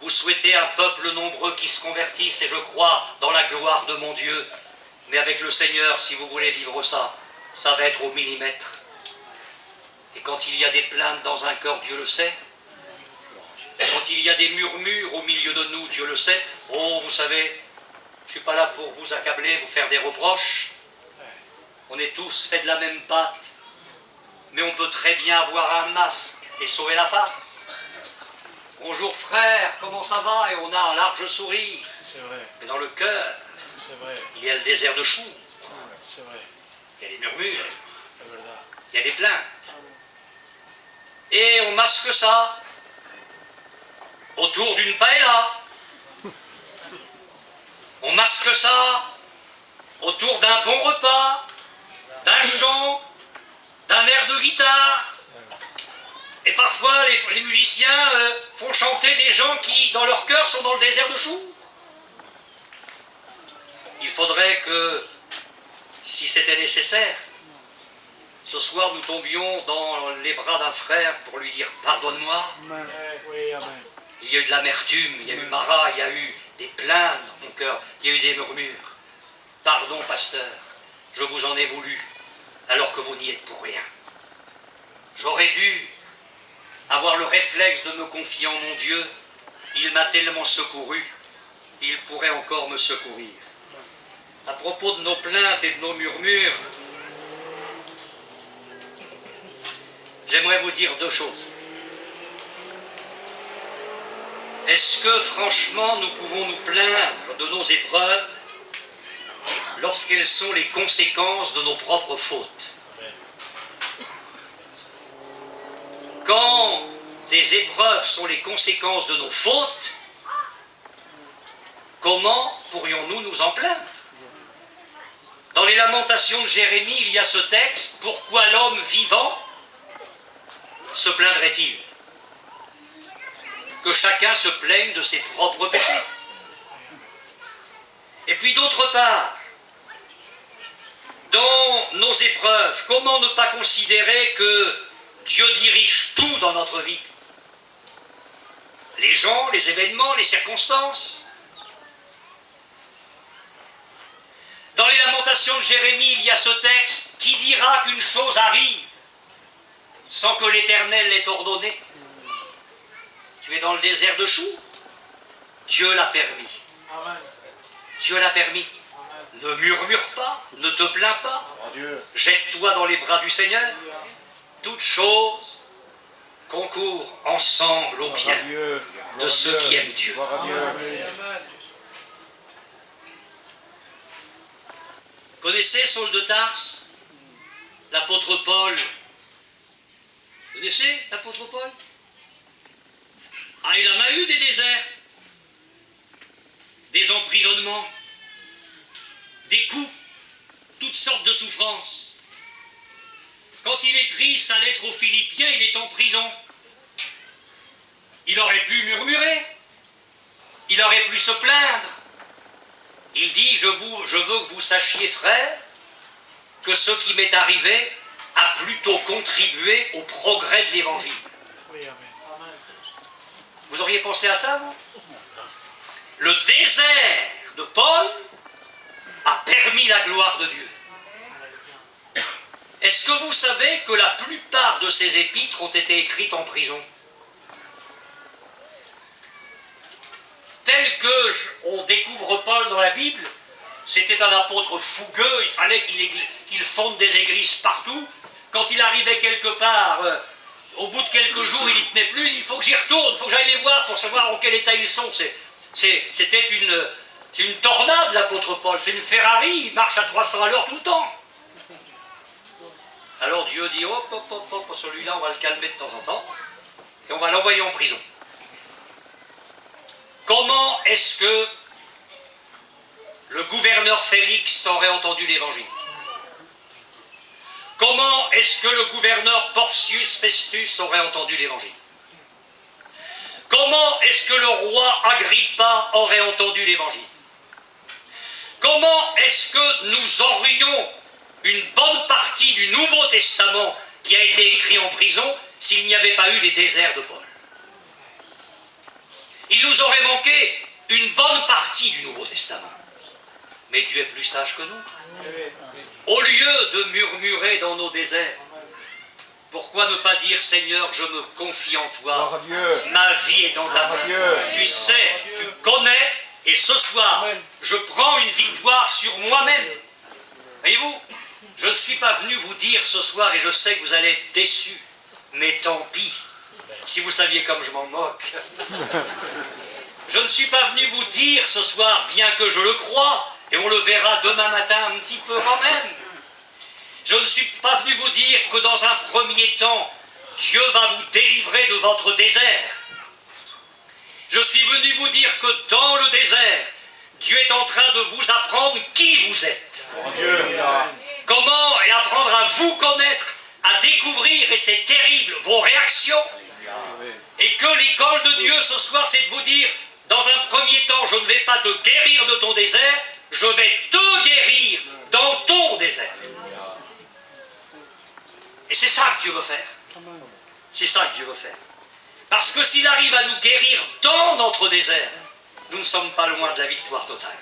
Vous souhaitez un peuple nombreux qui se convertisse, et je crois dans la gloire de mon Dieu. Mais avec le Seigneur, si vous voulez vivre ça, ça va être au millimètre. Et quand il y a des plaintes dans un cœur, Dieu le sait. Quand il y a des murmures au milieu de nous, Dieu le sait. Oh, vous savez, je ne suis pas là pour vous accabler, vous faire des reproches. On est tous faits de la même pâte. Mais on peut très bien avoir un masque et sauver la face. Bonjour frère, comment ça va? Et on a un large sourire.
C'est vrai.
Mais dans le cœur, il y a le désert de chou.
C'est vrai.
Il y a les murmures.
C'est verdad.
Il y a des plaintes. Et on masque ça autour d'une paella. On masque ça autour d'un bon repas, d'un chant, d'un air de guitare. Et parfois, les musiciens font chanter des gens qui, dans leur cœur, sont dans le désert de chou. Il faudrait que, si c'était nécessaire, ce soir nous tombions dans les bras d'un frère pour lui dire « Pardonne-moi ».
Oui, amen.
Il y a eu de l'amertume, il y a eu marat, il y a eu des plaintes dans mon cœur, il y a eu des murmures. Pardon, pasteur, je vous en ai voulu, alors que vous n'y êtes pour rien. J'aurais dû avoir le réflexe de me confier en mon Dieu. Il m'a tellement secouru, il pourrait encore me secourir. À propos de nos plaintes et de nos murmures, j'aimerais vous dire deux choses. Est-ce que franchement nous pouvons nous plaindre de nos épreuves lorsqu'elles sont les conséquences de nos propres fautes? Quand des épreuves sont les conséquences de nos fautes, comment pourrions-nous nous en plaindre? Dans les Lamentations de Jérémie, il y a ce texte, « Pourquoi l'homme vivant se plaindrait-il » Que chacun se plaigne de ses propres péchés. Et puis d'autre part, dans nos épreuves, comment ne pas considérer que Dieu dirige tout dans notre vie? Les gens, les événements, les circonstances. Dans les Lamentations de Jérémie, il y a ce texte, « Qui dira qu'une chose arrive sans que l'Éternel l'ait ordonné ?» Tu es dans le désert de chou. Dieu l'a permis.
Amen.
Dieu l'a permis.
Amen.
Ne murmure pas, ne te plains pas. Jette-toi dans les bras du Seigneur. Toutes choses concourent ensemble au bien de ceux qui aiment Dieu. Connaissez Saul de Tarse? L'apôtre Paul. Connaissez l'apôtre Paul? Ah, il en a eu des déserts, des emprisonnements, des coups, toutes sortes de souffrances. Quand il écrit sa lettre aux Philippiens, il est en prison. Il aurait pu murmurer, il aurait pu se plaindre. Il dit, je veux que vous sachiez, frères, que ce qui m'est arrivé a plutôt contribué au progrès de l'Évangile.
Oui, amen.
Vous auriez pensé à ça, vous? Le désert de Paul a permis la gloire de Dieu. Est-ce que vous savez que la plupart de ces épîtres ont été écrites en prison? Tel que on découvre Paul dans la Bible, c'était un apôtre fougueux, il fallait qu'il fonde des églises partout. Quand il arrivait quelque part, au bout de quelques jours, il n'y tenait plus, il dit, il faut que j'y retourne, il faut que j'aille les voir pour savoir en quel état ils sont. C'était une tornade, l'apôtre Paul, c'est une Ferrari, il marche à 300 à l'heure tout le temps. Alors Dieu dit, hop, hop, hop, hop, celui-là, on va le calmer de temps en temps, et on va l'envoyer en prison. Comment est-ce que le gouverneur Félix aurait entendu l'évangile? Comment est-ce que le gouverneur Porcius Festus aurait entendu l'évangile? Comment est-ce que le roi Agrippa aurait entendu l'évangile? Comment est-ce que nous aurions une bonne partie du Nouveau Testament qui a été écrit en prison s'il n'y avait pas eu les déserts de Paul? Il nous aurait manqué une bonne partie du Nouveau Testament. Mais Dieu est plus sage que nous. Au lieu de murmurer dans nos déserts, pourquoi ne pas dire, Seigneur, je me confie en toi, ma vie est dans ta main. Tu sais, tu connais, et ce soir, je prends une victoire sur moi-même. Voyez-vous, je ne suis pas venu vous dire ce soir, et je sais que vous allez être déçus, mais tant pis, si vous saviez comme je m'en moque. Je ne suis pas venu vous dire ce soir, bien que je le crois, et on le verra demain matin un petit peu quand même. Je ne suis pas venu vous dire que dans un premier temps, Dieu va vous délivrer de votre désert. Je suis venu vous dire que dans le désert, Dieu est en train de vous apprendre qui vous êtes. Comment, et apprendre à vous connaître, à découvrir, et c'est terrible, vos réactions. Et que l'école de Dieu ce soir, c'est de vous dire, dans un premier temps, je ne vais pas te guérir de ton désert, je vais te guérir dans ton désert. Et c'est ça que Dieu veut faire. C'est ça que Dieu veut faire. Parce que s'il arrive à nous guérir dans notre désert, nous ne sommes pas loin de la victoire totale.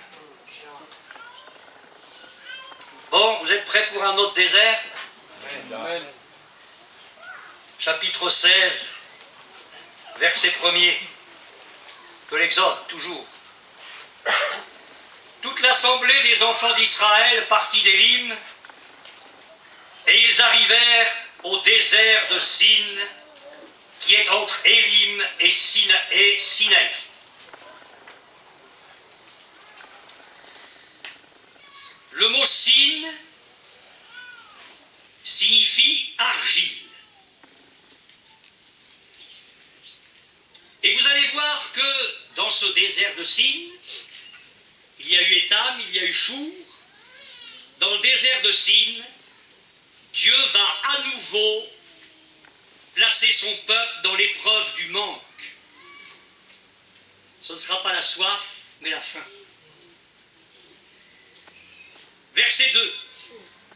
Bon, vous êtes prêts pour un autre désert? Amen. Chapitre 16, verset 1er de l'Exode, toujours. Toute l'assemblée des enfants d'Israël partit d'Élim, et ils arrivèrent au désert de Sin, qui est entre Élim et Sinaï. Le mot Sin signifie argile. Et vous allez voir que dans ce désert de Sin, il y a eu Étam, il y a eu Chour. Dans le désert de Sin, Dieu va à nouveau placer son peuple dans l'épreuve du manque. Ce ne sera pas la soif, mais la faim. Verset 2.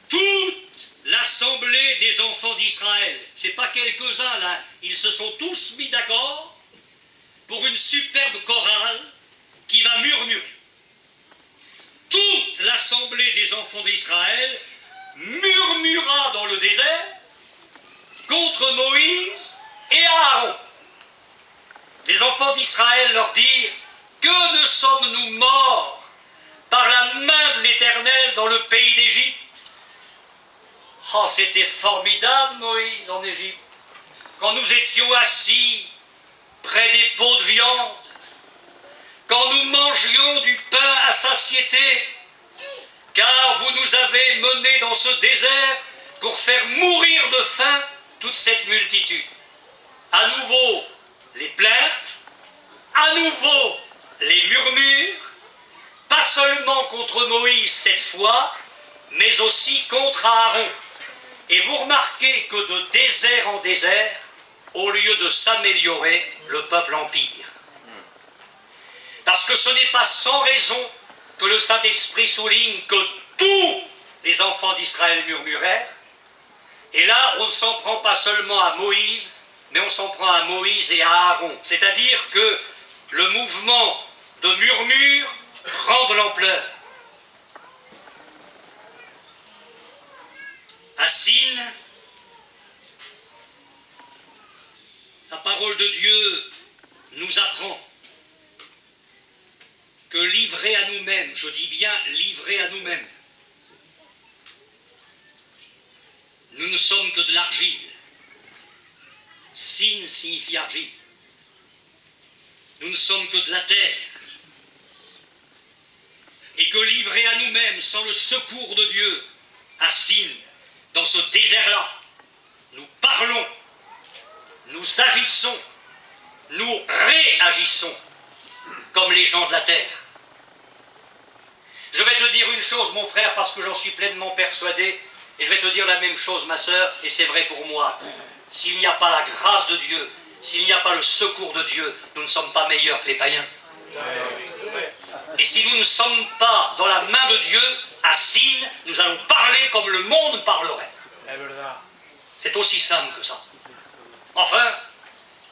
Toute l'assemblée des enfants d'Israël, c'est pas quelques-uns là, ils se sont tous mis d'accord pour une superbe chorale qui va murmurer. Toute l'assemblée des enfants d'Israël murmura dans le désert contre Moïse et Aaron. Les enfants d'Israël leur dirent, que ne sommes-nous morts par la main de l'Éternel dans le pays d'Égypte? Oh, c'était formidable, Moïse, en Égypte. Quand nous étions assis près des pots de viande, quand nous mangions du pain à satiété, car vous nous avez menés dans ce désert pour faire mourir de faim toute cette multitude. À nouveau, les plaintes, à nouveau les murmures, pas seulement contre Moïse cette fois, mais aussi contre Aaron. Et vous remarquez que de désert en désert, au lieu de s'améliorer, le peuple empire. Parce que ce n'est pas sans raison que le Saint-Esprit souligne que tous les enfants d'Israël murmurèrent. Et là, on ne s'en prend pas seulement à Moïse, mais on s'en prend à Moïse et à Aaron. C'est-à-dire que le mouvement de murmure prend de l'ampleur. À Sin, la parole de Dieu nous apprend que livrés à nous-mêmes, je dis bien livrés à nous-mêmes, nous ne sommes que de l'argile. Sin signifie argile. Nous ne sommes que de la terre. Et que livrés à nous-mêmes, sans le secours de Dieu, à Sin, dans ce désert-là, nous parlons, nous agissons, nous réagissons comme les gens de la terre. Je vais te dire une chose, mon frère, parce que j'en suis pleinement persuadé, et je vais te dire la même chose, ma sœur, et c'est vrai pour moi. S'il n'y a pas la grâce de Dieu, s'il n'y a pas le secours de Dieu, nous ne sommes pas meilleurs que les païens. Et si nous ne sommes pas dans la main de Dieu, à Sin, nous allons parler comme le monde parlerait. C'est aussi simple que ça. Enfin,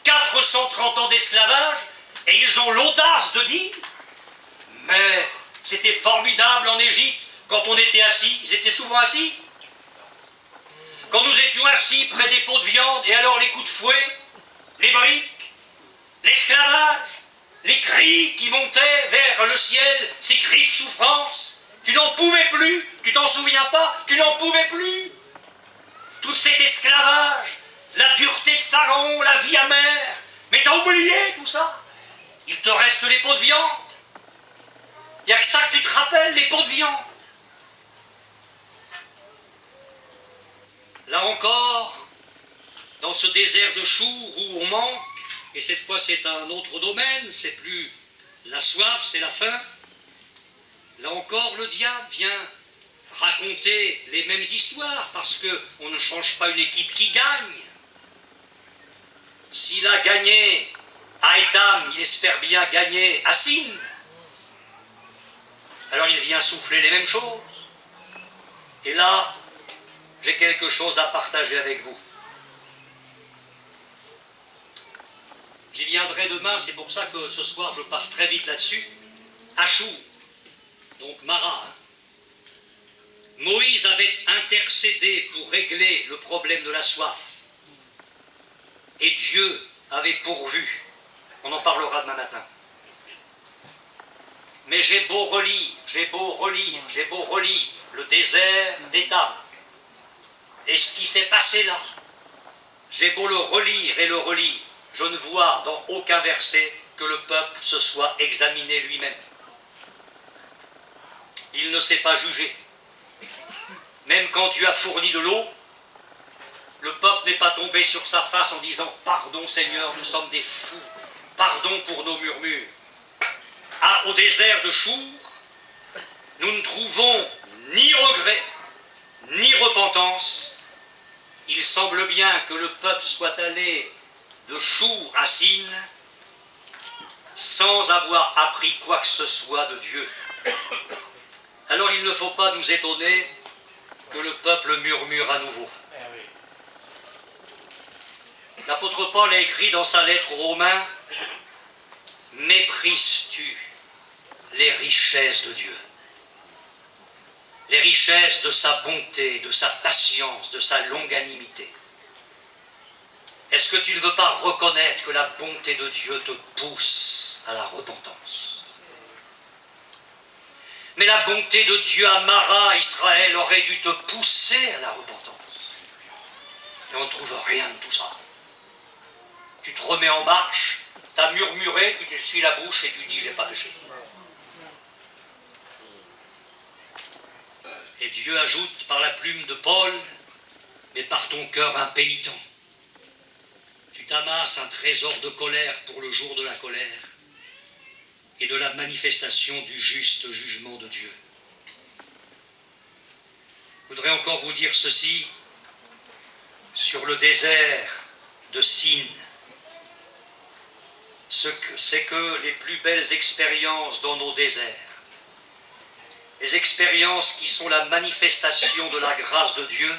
430 ans d'esclavage, et ils ont l'audace de dire, mais c'était formidable en Égypte, quand on était assis, ils étaient souvent assis. Quand nous étions assis près des pots de viande, et alors les coups de fouet, les briques, l'esclavage, les cris qui montaient vers le ciel, ces cris de souffrance, tu n'en pouvais plus, tu t'en souviens pas, tu n'en pouvais plus. Tout cet esclavage, la dureté de Pharaon, la vie amère, mais t'as oublié tout ça. Il te reste les pots de viande. Il n'y a que ça que tu te rappelles, les pots de viande. Là encore, dans ce désert de Chour où on manque, et cette fois c'est un autre domaine, c'est plus la soif, c'est la faim. Là encore, le diable vient raconter les mêmes histoires, parce qu'on ne change pas une équipe qui gagne. S'il a gagné à Étam, il espère bien gagner à Sin. Alors il vient souffler les mêmes choses. Et là, j'ai quelque chose à partager avec vous. J'y viendrai demain, c'est pour ça que ce soir je passe très vite là-dessus. Achour, donc Mara. Moïse avait intercédé pour régler le problème de la soif. Et Dieu avait pourvu. On en parlera demain matin. Mais j'ai beau relire le désert d'Étam. Et ce qui s'est passé là, j'ai beau le relire et le relire, je ne vois dans aucun verset que le peuple se soit examiné lui-même. Il ne s'est pas jugé. Même quand Dieu a fourni de l'eau, le peuple n'est pas tombé sur sa face en disant « Pardon Seigneur, nous sommes des fous, pardon pour nos murmures ». Au désert de Chour, nous ne trouvons ni regret, ni repentance. Il semble bien que le peuple soit allé de Chour à Sin sans avoir appris quoi que ce soit de Dieu. Alors il ne faut pas nous étonner que le peuple murmure à nouveau. L'apôtre Paul a écrit dans sa lettre aux Romains « Méprises-tu les richesses de Dieu, les richesses de sa bonté, de sa patience, de sa longanimité. Est-ce que tu ne veux pas reconnaître que la bonté de Dieu te pousse à la repentance? Mais la bonté de Dieu à Mara, Israël, aurait dû te pousser à la repentance. Et on ne trouve rien de tout ça. Tu te remets en marche, tu as murmuré, tu t'essuies la bouche et tu dis « j'ai pas péché ». Et Dieu ajoute par la plume de Paul, mais par ton cœur impénitent. Tu t'amasses un trésor de colère pour le jour de la colère, et de la manifestation du juste jugement de Dieu. Je voudrais encore vous dire ceci sur le désert de Sin. C'est que les plus belles expériences dans nos déserts, les expériences qui sont la manifestation de la grâce de Dieu,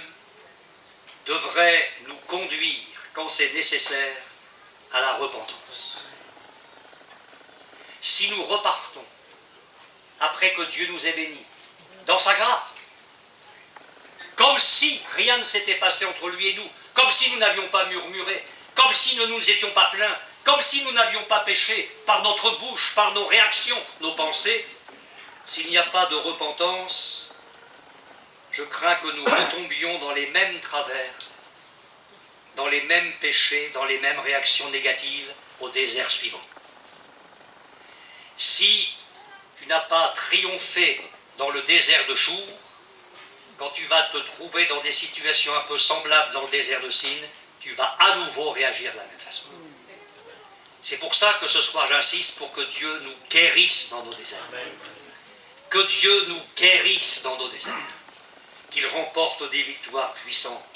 devraient nous conduire, quand c'est nécessaire, à la repentance. Si nous repartons, après que Dieu nous ait bénis, dans sa grâce, comme si rien ne s'était passé entre lui et nous, comme si nous n'avions pas murmuré, comme si nous ne nous étions pas plaints, comme si nous n'avions pas péché par notre bouche, par nos réactions, nos pensées, s'il n'y a pas de repentance, je crains que nous retombions dans les mêmes travers, dans les mêmes péchés, dans les mêmes réactions négatives au désert suivant. Si tu n'as pas triomphé dans le désert de Chour, quand tu vas te trouver dans des situations un peu semblables dans le désert de Sin, tu vas à nouveau réagir de la même façon. C'est pour ça que ce soir j'insiste pour que Dieu nous guérisse dans nos déserts. Que Dieu nous guérisse dans nos déserts. Qu'il remporte des victoires puissantes.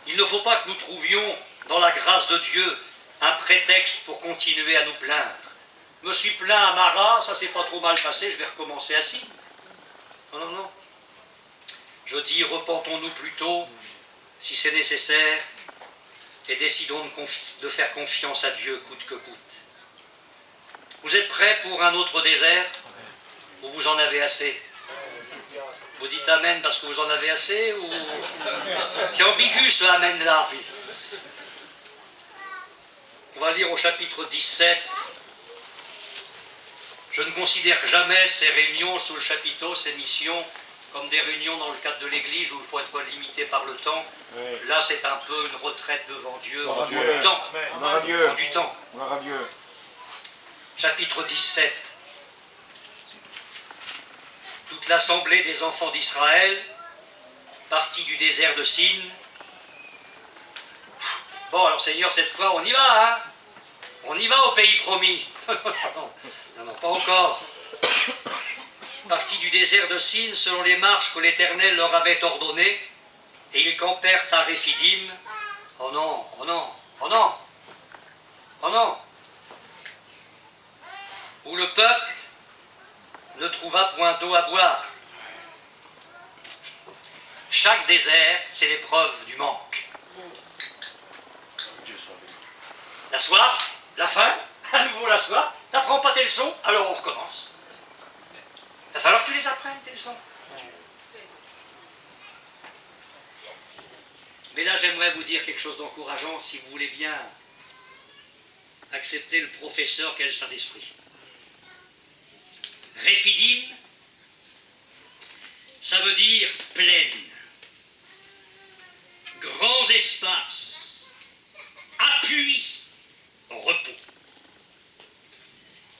Il ne faut pas que nous trouvions dans la grâce de Dieu un prétexte pour continuer à nous plaindre. Je me suis plaint à Mara, ça s'est pas trop mal passé, je vais recommencer à Sin. Non, non, non. Je dis, repentons-nous plutôt, si c'est nécessaire, et décidons de faire confiance à Dieu coûte que coûte. Vous êtes prêts pour un autre désert, ou vous en avez assez? Vous dites Amen parce que vous en avez assez, ou... C'est ambigu ce Amen là. On va lire au chapitre 17. Je ne considère jamais ces réunions sous le chapiteau, ces missions, comme des réunions dans le cadre de l'Église où il faut être limité par le temps. Oui. Là, c'est un peu une retraite devant Dieu, en du temps. En du temps. Chapitre 17. Toute l'assemblée des enfants d'Israël, partie du désert de Sin. Bon, alors Seigneur, cette fois, on y va, hein? On y va au pays promis. Non, pas encore. Partis du désert de Sin, selon les marches que l'Éternel leur avait ordonnées, et ils campèrent à Réphidim. Oh non, oh non, oh non, oh non. Où le peuple ne trouva point d'eau à boire. Chaque désert, c'est l'épreuve du manque. La soif, la faim, à nouveau la soif. T'apprends pas tes leçons, alors on recommence. Il va falloir que tu les apprennes, tes leçons. Mais là, j'aimerais vous dire quelque chose d'encourageant, si vous voulez bien accepter le professeur qu'est le Saint-Esprit. Réphidim, ça veut dire plaine, grands espaces, appui, repos.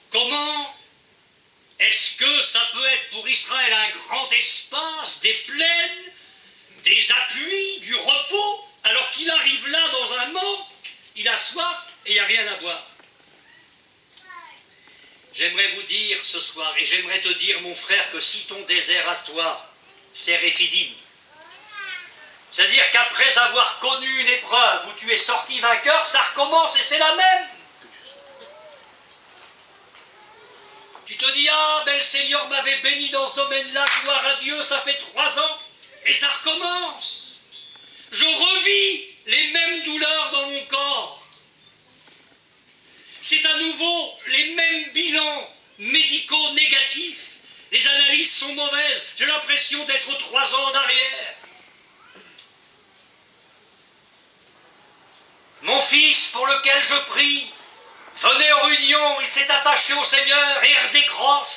Comment est-ce que ça peut être pour Israël un grand espace, des plaines, des appuis, du repos, alors qu'il arrive là dans un manque, il a soif et il n'y a rien à boire? J'aimerais vous dire ce soir, et j'aimerais te dire, mon frère, que si ton désert à toi, c'est Réphidim, c'est-à-dire qu'après avoir connu une épreuve où tu es sorti vainqueur, ça recommence et c'est la même. Tu te dis, ah, ben le Seigneur m'avait béni dans ce domaine-là, gloire à Dieu, ça fait 3 ans, et ça recommence. Je revis les mêmes douleurs dans mon corps. C'est à nouveau les mêmes bilans médicaux négatifs. Les analyses sont mauvaises. J'ai l'impression d'être 3 ans en arrière. Mon fils, pour lequel je prie, venait en réunion, il s'est attaché au Seigneur et il redécroche.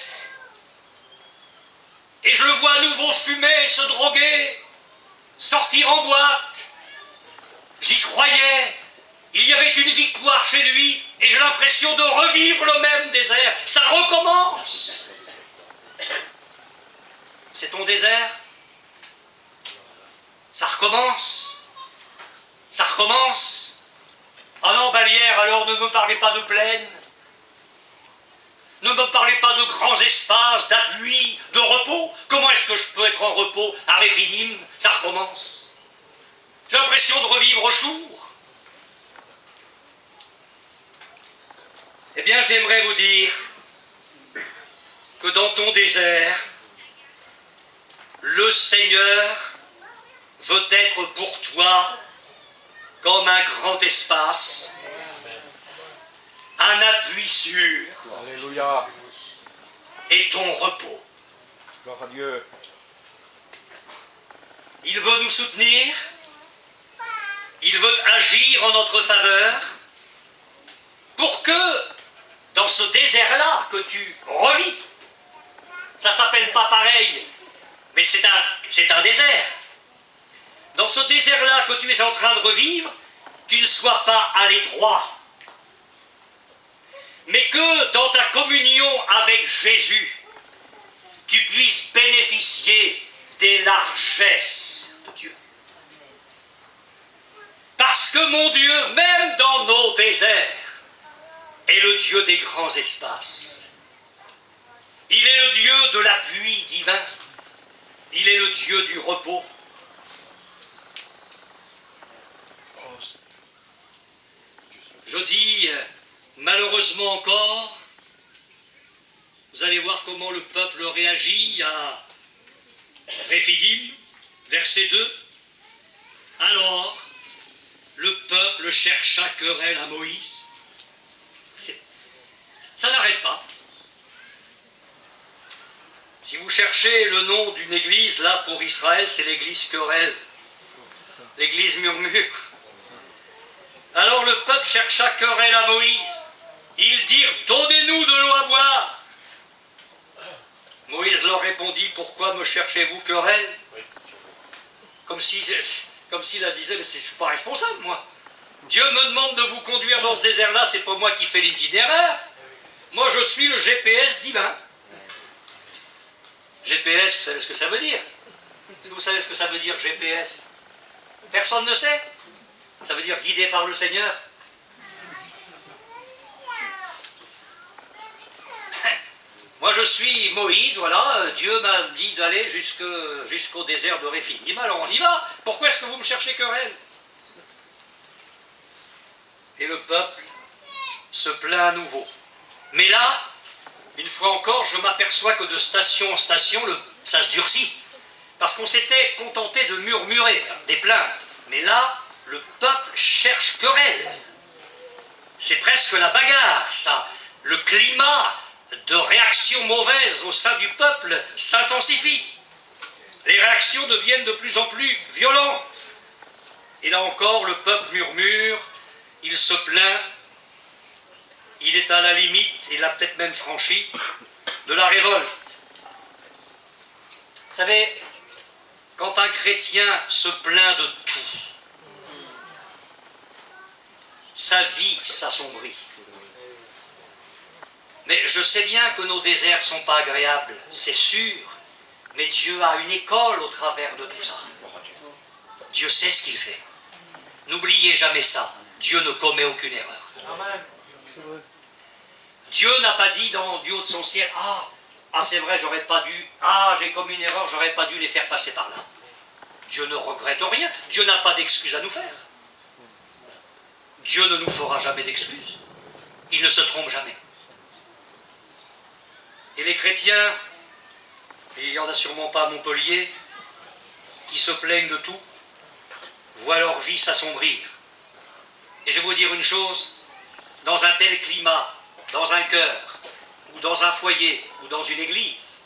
Et je le vois à nouveau fumer, se droguer, sortir en boîte. J'y croyais. Il y avait une victoire chez lui et j'ai l'impression de revivre le même désert. Ça recommence. C'est ton désert? Ça recommence. Ça recommence. Ah non, Balière, alors ne me parlez pas de plaine. Ne me parlez pas de grands espaces, d'appui, de repos. Comment est-ce que je peux être en repos à Réphidim? Ça recommence. J'ai l'impression de revivre au jour. Eh bien, j'aimerais vous dire que dans ton désert, le Seigneur veut être pour toi comme un grand espace, un appui sûr.
Alléluia.
Et ton repos.
Gloire à Dieu.
Il veut nous soutenir, il veut agir en notre faveur, pour que, dans ce désert-là que tu revis, ça s'appelle pas pareil, mais c'est un désert. Dans ce désert-là que tu es en train de revivre, tu ne sois pas à l'étroit, mais que dans ta communion avec Jésus, tu puisses bénéficier des largesses de Dieu. Parce que mon Dieu, même dans nos déserts, est le Dieu des grands espaces. Il est le Dieu de l'appui divin. Il est le Dieu du repos. Je dis, malheureusement encore, vous allez voir comment le peuple réagit à Réphidim, verset 2. Alors, le peuple chercha querelle à Moïse. Ça n'arrête pas. Si vous cherchez le nom d'une église, là, pour Israël, c'est l'église querelle. L'église murmure. Alors le peuple chercha querelle à Moïse. Ils dirent, donnez-nous de l'eau à boire. Moïse leur répondit, pourquoi me cherchez-vous querelle? Comme s'il la disait, mais je ne suis pas responsable, moi. Dieu me demande de vous conduire dans ce désert-là, c'est pas moi qui fais l'itinéraire. Moi, je suis le GPS divin. GPS, vous savez ce que ça veut dire? Est-ce que vous savez ce que ça veut dire, GPS? Personne ne sait. Ça veut dire guidé par le Seigneur. Moi, je suis Moïse, voilà, Dieu m'a dit d'aller jusqu'au désert de Réphidim, alors on y va. Pourquoi est-ce que vous me cherchez querelle? Et le peuple se plaint à nouveau. Mais là, une fois encore, je m'aperçois que de station en station, ça se durcit. Parce qu'on s'était contenté de murmurer, des plaintes. Mais là, le peuple cherche querelle. C'est presque la bagarre, ça. Le climat de réactions mauvaises au sein du peuple s'intensifie. Les réactions deviennent de plus en plus violentes. Et là encore, le peuple murmure, il se plaint, il est à la limite, il a peut-être même franchi, de la révolte. Vous savez, quand un chrétien se plaint de tout, sa vie s'assombrit. Mais je sais bien que nos déserts ne sont pas agréables, c'est sûr, mais Dieu a une école au travers de tout ça. Dieu sait ce qu'il fait. N'oubliez jamais ça, Dieu ne commet aucune erreur.
Amen.
Dieu n'a pas dit du haut de son ciel, ah c'est vrai, j'aurais pas dû, j'ai commis une erreur, j'aurais pas dû les faire passer par là. Dieu ne regrette rien, Dieu n'a pas d'excuses à nous faire. Dieu ne nous fera jamais d'excuses. Il ne se trompe jamais. Et les chrétiens, et il n'y en a sûrement pas à Montpellier, qui se plaignent de tout, voient leur vie s'assombrir. Et je vais vous dire une chose, dans un tel climat, dans un cœur, ou dans un foyer, ou dans une église,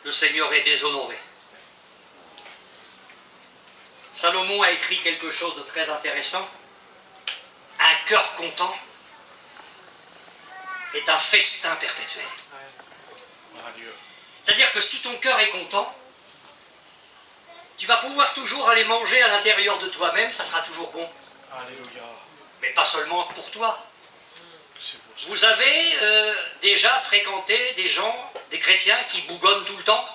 le Seigneur est déshonoré. Salomon a écrit quelque chose de très intéressant. Un cœur content est un festin perpétuel. C'est-à-dire que si ton cœur est content, tu vas pouvoir toujours aller manger à l'intérieur de toi-même, ça sera toujours bon.
Alléluia.
Mais pas seulement pour toi. Vous avez déjà fréquenté des gens, des chrétiens qui bougonnent tout le temps?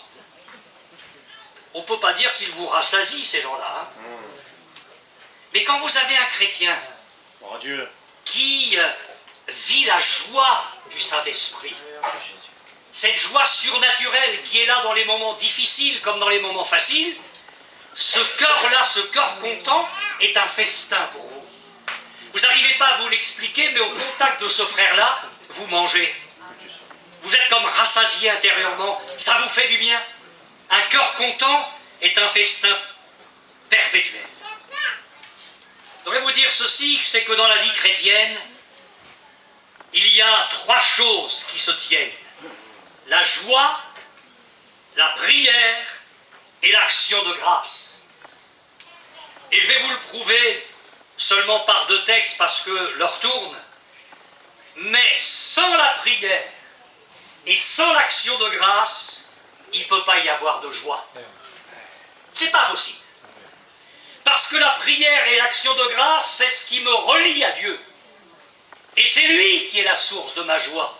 On ne peut pas dire qu'ils vous rassasient, ces gens-là. Hein. Mais quand vous avez un chrétien qui vit la joie du Saint-Esprit. Cette joie surnaturelle qui est là dans les moments difficiles comme dans les moments faciles, ce cœur-là, ce cœur content, est un festin pour vous. Vous n'arrivez pas à vous l'expliquer, mais au contact de ce frère-là, vous mangez. Vous êtes comme rassasié intérieurement, ça vous fait du bien. Un cœur content est un festin perpétuel. Je voudrais vous dire ceci, c'est que dans la vie chrétienne, il y a 3 choses qui se tiennent. La joie, la prière et l'action de grâce. Et je vais vous le prouver seulement par 2 textes parce que l'heure tourne. Mais sans la prière et sans l'action de grâce, il ne peut pas y avoir de joie. C'est pas possible. Parce que la prière et l'action de grâce, c'est ce qui me relie à Dieu. Et c'est lui qui est la source de ma joie.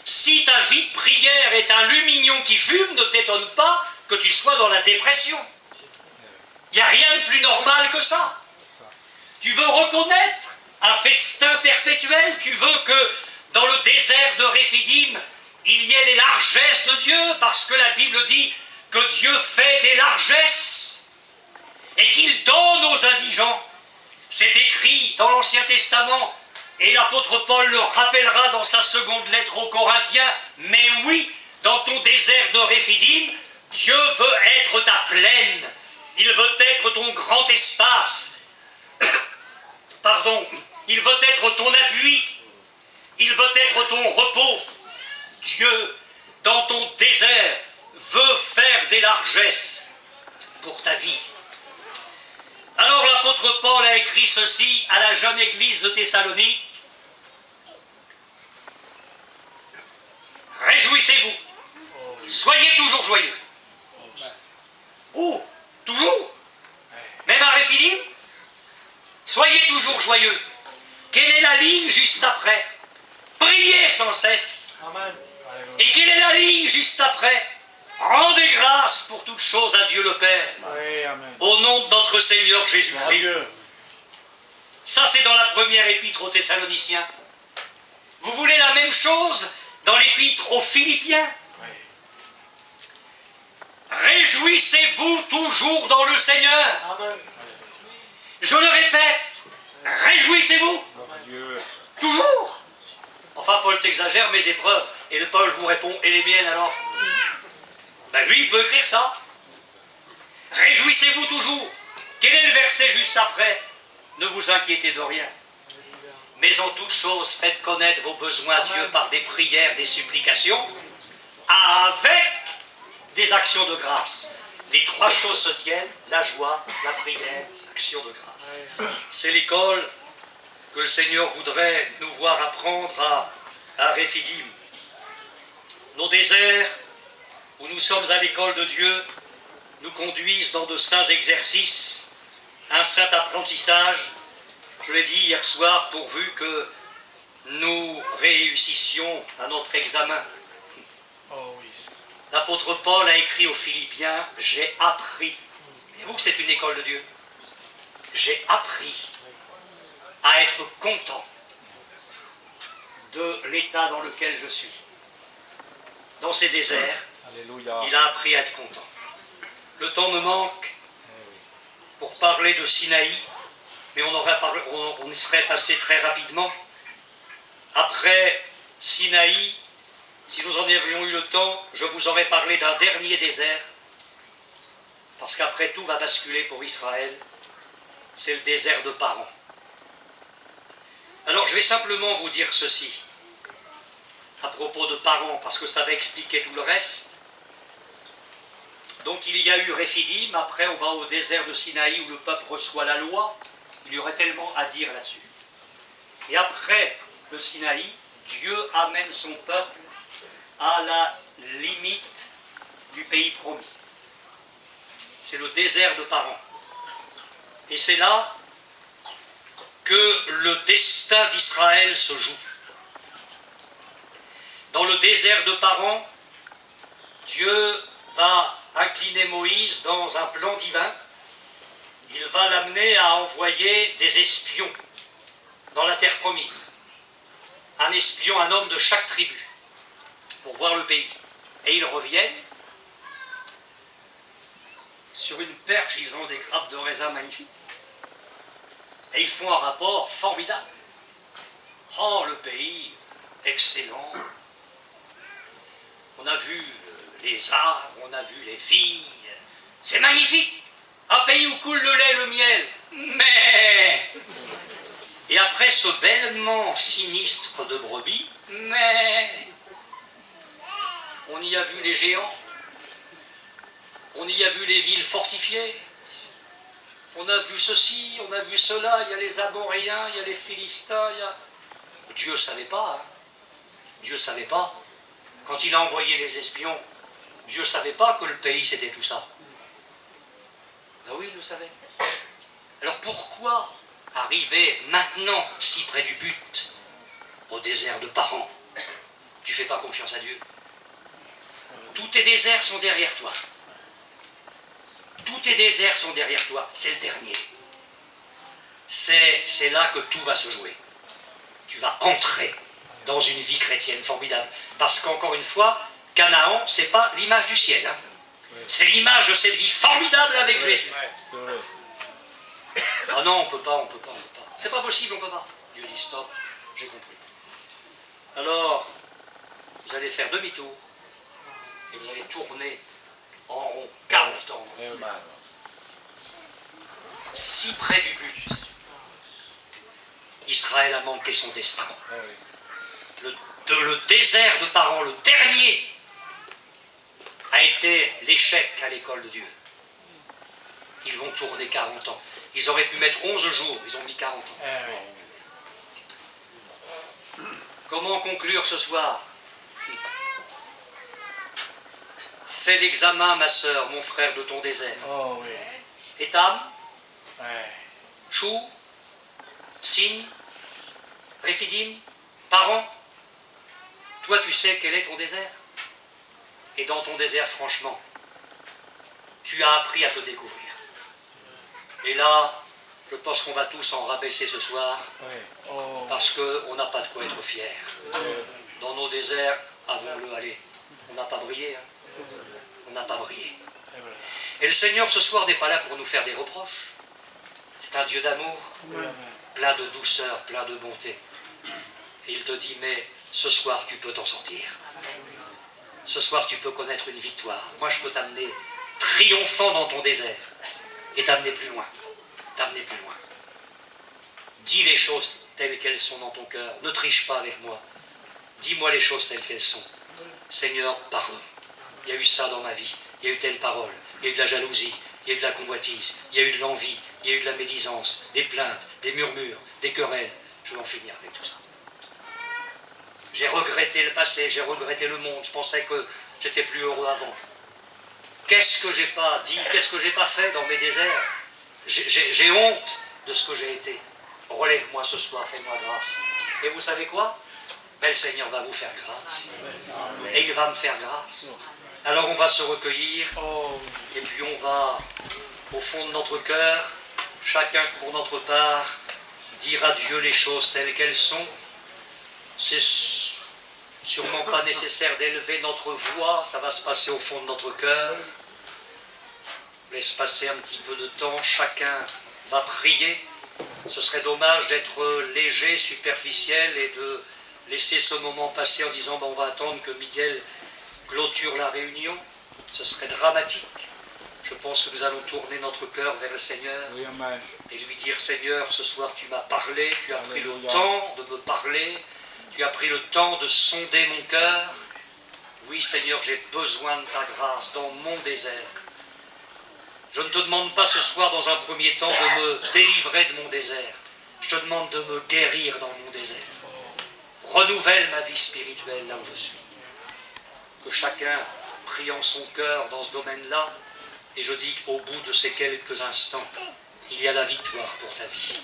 Si ta vie de prière est un lumignon qui fume, ne t'étonne pas que tu sois dans la dépression. Il n'y a rien de plus normal que ça. Tu veux reconnaître un festin perpétuel, tu veux que dans le désert de Réphidim, il y ait les largesses de Dieu, parce que la Bible dit que Dieu fait des largesses et qu'il donne aux indigents. C'est écrit dans l'Ancien Testament, et l'apôtre Paul le rappellera dans sa seconde lettre aux Corinthiens, mais oui, dans ton désert de Réphidim, Dieu veut être ta plaine, il veut être ton grand espace, pardon, il veut être ton appui, il veut être ton repos. Dieu, dans ton désert, veut faire des largesses pour ta vie. Alors l'apôtre Paul a écrit ceci à la jeune église de Thessalonique. Réjouissez-vous, soyez toujours joyeux. Oh, toujours? Même à Réphidim? Soyez toujours joyeux. Quelle est la ligne juste après? Priez sans cesse.
Amen.
Et quelle est la ligne juste après? Rendez grâce pour toutes choses à Dieu le Père.
Oui, amen.
Au nom de notre Seigneur Jésus-Christ. Ça, c'est dans la première épître aux Thessaloniciens. Vous voulez la même chose dans l'épître aux Philippiens?
Oui.
Réjouissez-vous toujours dans le Seigneur.
Amen.
Je le répète, réjouissez-vous.
Dieu.
Toujours. Enfin, Paul t'exagère mes épreuves. Et le Paul vous répond, et les miennes alors? Ben lui, il peut écrire ça. Réjouissez-vous toujours. Quel est le verset juste après? Ne vous inquiétez de rien. Mais en toute chose, faites connaître vos besoins à Dieu par des prières, des supplications, avec des actions de grâce. Les 3 choses se tiennent, la joie, la prière, l'action de grâce. C'est l'école que le Seigneur voudrait nous voir apprendre à Réphidim. Nos déserts, où nous sommes à l'école de Dieu, nous conduisent dans de saints exercices, un saint apprentissage. Je l'ai dit hier soir, pourvu que nous réussissions à notre examen.
Oh oui.
L'apôtre Paul a écrit aux Philippiens, « J'ai appris ». Et vous, c'est une école de Dieu. J'ai appris à être content de l'état dans lequel je suis. Dans ces déserts,
Alléluia.
il a appris à être content. Le temps me manque pour parler de Sinaï, mais on y serait passé très rapidement. Après Sinaï, si nous en avions eu le temps, je vous aurais parlé d'un dernier désert, parce qu'après tout va basculer pour Israël, c'est le désert de Paran. Alors je vais simplement vous dire ceci, à propos de Paran, parce que ça va expliquer tout le reste. Donc il y a eu Réphidim, après on va au désert de Sinaï où le peuple reçoit la loi. Il y aurait tellement à dire là-dessus. Et après le Sinaï, Dieu amène son peuple à la limite du pays promis. C'est le désert de Paran. Et c'est là que le destin d'Israël se joue. Dans le désert de Paran, Dieu va incliner Moïse dans un plan divin. Il va l'amener à envoyer des espions dans la terre promise. un espion, un homme de chaque tribu, pour voir le pays. Et ils reviennent. Sur une perche, ils ont des grappes de raisin magnifiques. Et ils font un rapport formidable. Oh, le pays, excellent. On a vu les arbres, on a vu les vignes. C'est magnifique. Un pays où coule le lait et le miel. Mais... Et après ce bêlement sinistre de brebis, mais... On y a vu les géants. On y a vu les villes fortifiées. On a vu ceci, on a vu cela. Il y a les Amoréens, il y a les Philistins, il y a... Dieu ne savait pas. Hein. Dieu ne savait pas. Quand il a envoyé les espions, Dieu ne savait pas que le pays c'était tout ça. Ben oui, il le savait. Alors pourquoi arriver maintenant si près du but, au désert de Paran? Tu ne fais pas confiance à Dieu? Tous tes déserts sont derrière toi. Tous tes déserts sont derrière toi. C'est le dernier. C'est là que tout va se jouer. Tu vas entrer dans une vie chrétienne formidable. Parce qu'encore une fois, Canaan, ce n'est pas l'image du ciel. Hein. C'est l'image de cette vie formidable avec Jésus. Ah non, on ne peut pas. C'est pas possible, on ne peut pas. Dieu dit stop, j'ai compris. Alors, vous allez faire demi-tour et vous allez tourner en rond 40 ans. Si près du but, Israël a manqué son destin. Le désert de Paran, le dernier, a été l'échec à l'école de Dieu. Ils vont tourner 40 ans. Ils auraient pu mettre 11 jours, ils ont mis 40 ans. Comment conclure ce soir? Fais l'examen, ma sœur, mon frère, de ton désert.
Oh oui.
Étam,
Ouais.
Chou, Sin, Réphidim, Paran. Toi, tu sais quel est ton désert. Et dans ton désert, franchement, tu as appris à te découvrir. Et là, je pense qu'on va tous en rabaisser ce soir,
Oh.
parce qu'on n'a pas de quoi être fiers. Dans nos déserts, avons-le, allez, on n'a pas brillé. Hein. On n'a pas brillé. Et le Seigneur, ce soir, n'est pas là pour nous faire des reproches. C'est un Dieu d'amour, plein de douceur, plein de bonté. Et il te dit, mais ce soir, tu peux t'en sortir. Ce soir, tu peux connaître une victoire. Moi, je peux t'amener triomphant dans ton désert et t'amener plus loin. T'amener plus loin. Dis les choses telles qu'elles sont dans ton cœur. Ne triche pas avec moi. Dis-moi les choses telles qu'elles sont. Seigneur, pardon. Il y a eu ça dans ma vie. Il y a eu telle parole. Il y a eu de la jalousie. Il y a eu de la convoitise. Il y a eu de l'envie. Il y a eu de la médisance. Des plaintes, des murmures, des querelles. Je vais en finir avec tout ça. J'ai regretté le passé. J'ai regretté le monde. Je pensais que j'étais plus heureux avant. Qu'est-ce que j'ai pas dit? Qu'est-ce que j'ai pas fait dans mes déserts? J'ai honte de ce que j'ai été. Relève-moi ce soir, fais-moi grâce. Et vous savez quoi? Ben, le Seigneur va vous faire grâce. Et il va me faire grâce. Alors on va se recueillir. Et puis on va, au fond de notre cœur, chacun pour notre part, dire à Dieu les choses telles qu'elles sont. C'est sûrement pas nécessaire d'élever notre voix. Ça va se passer au fond de notre cœur. Laisse passer un petit peu de temps, chacun va prier. Ce serait dommage d'être léger, superficiel et de laisser ce moment passer en disant ben, on va attendre que Miguel clôture la réunion. Ce serait dramatique. Je pense que nous allons tourner notre cœur vers le Seigneur et lui dire Seigneur, ce soir tu m'as parlé, tu as pris le temps de me parler, tu as pris le temps de sonder mon cœur. Oui Seigneur, j'ai besoin de ta grâce dans mon désert. Je ne te demande pas ce soir, dans un premier temps, de me délivrer de mon désert. Je te demande de me guérir dans mon désert. Renouvelle ma vie spirituelle là où je suis. Que chacun prie en son cœur dans ce domaine-là. Et je dis qu'au bout de ces quelques instants, il y a la victoire pour ta vie.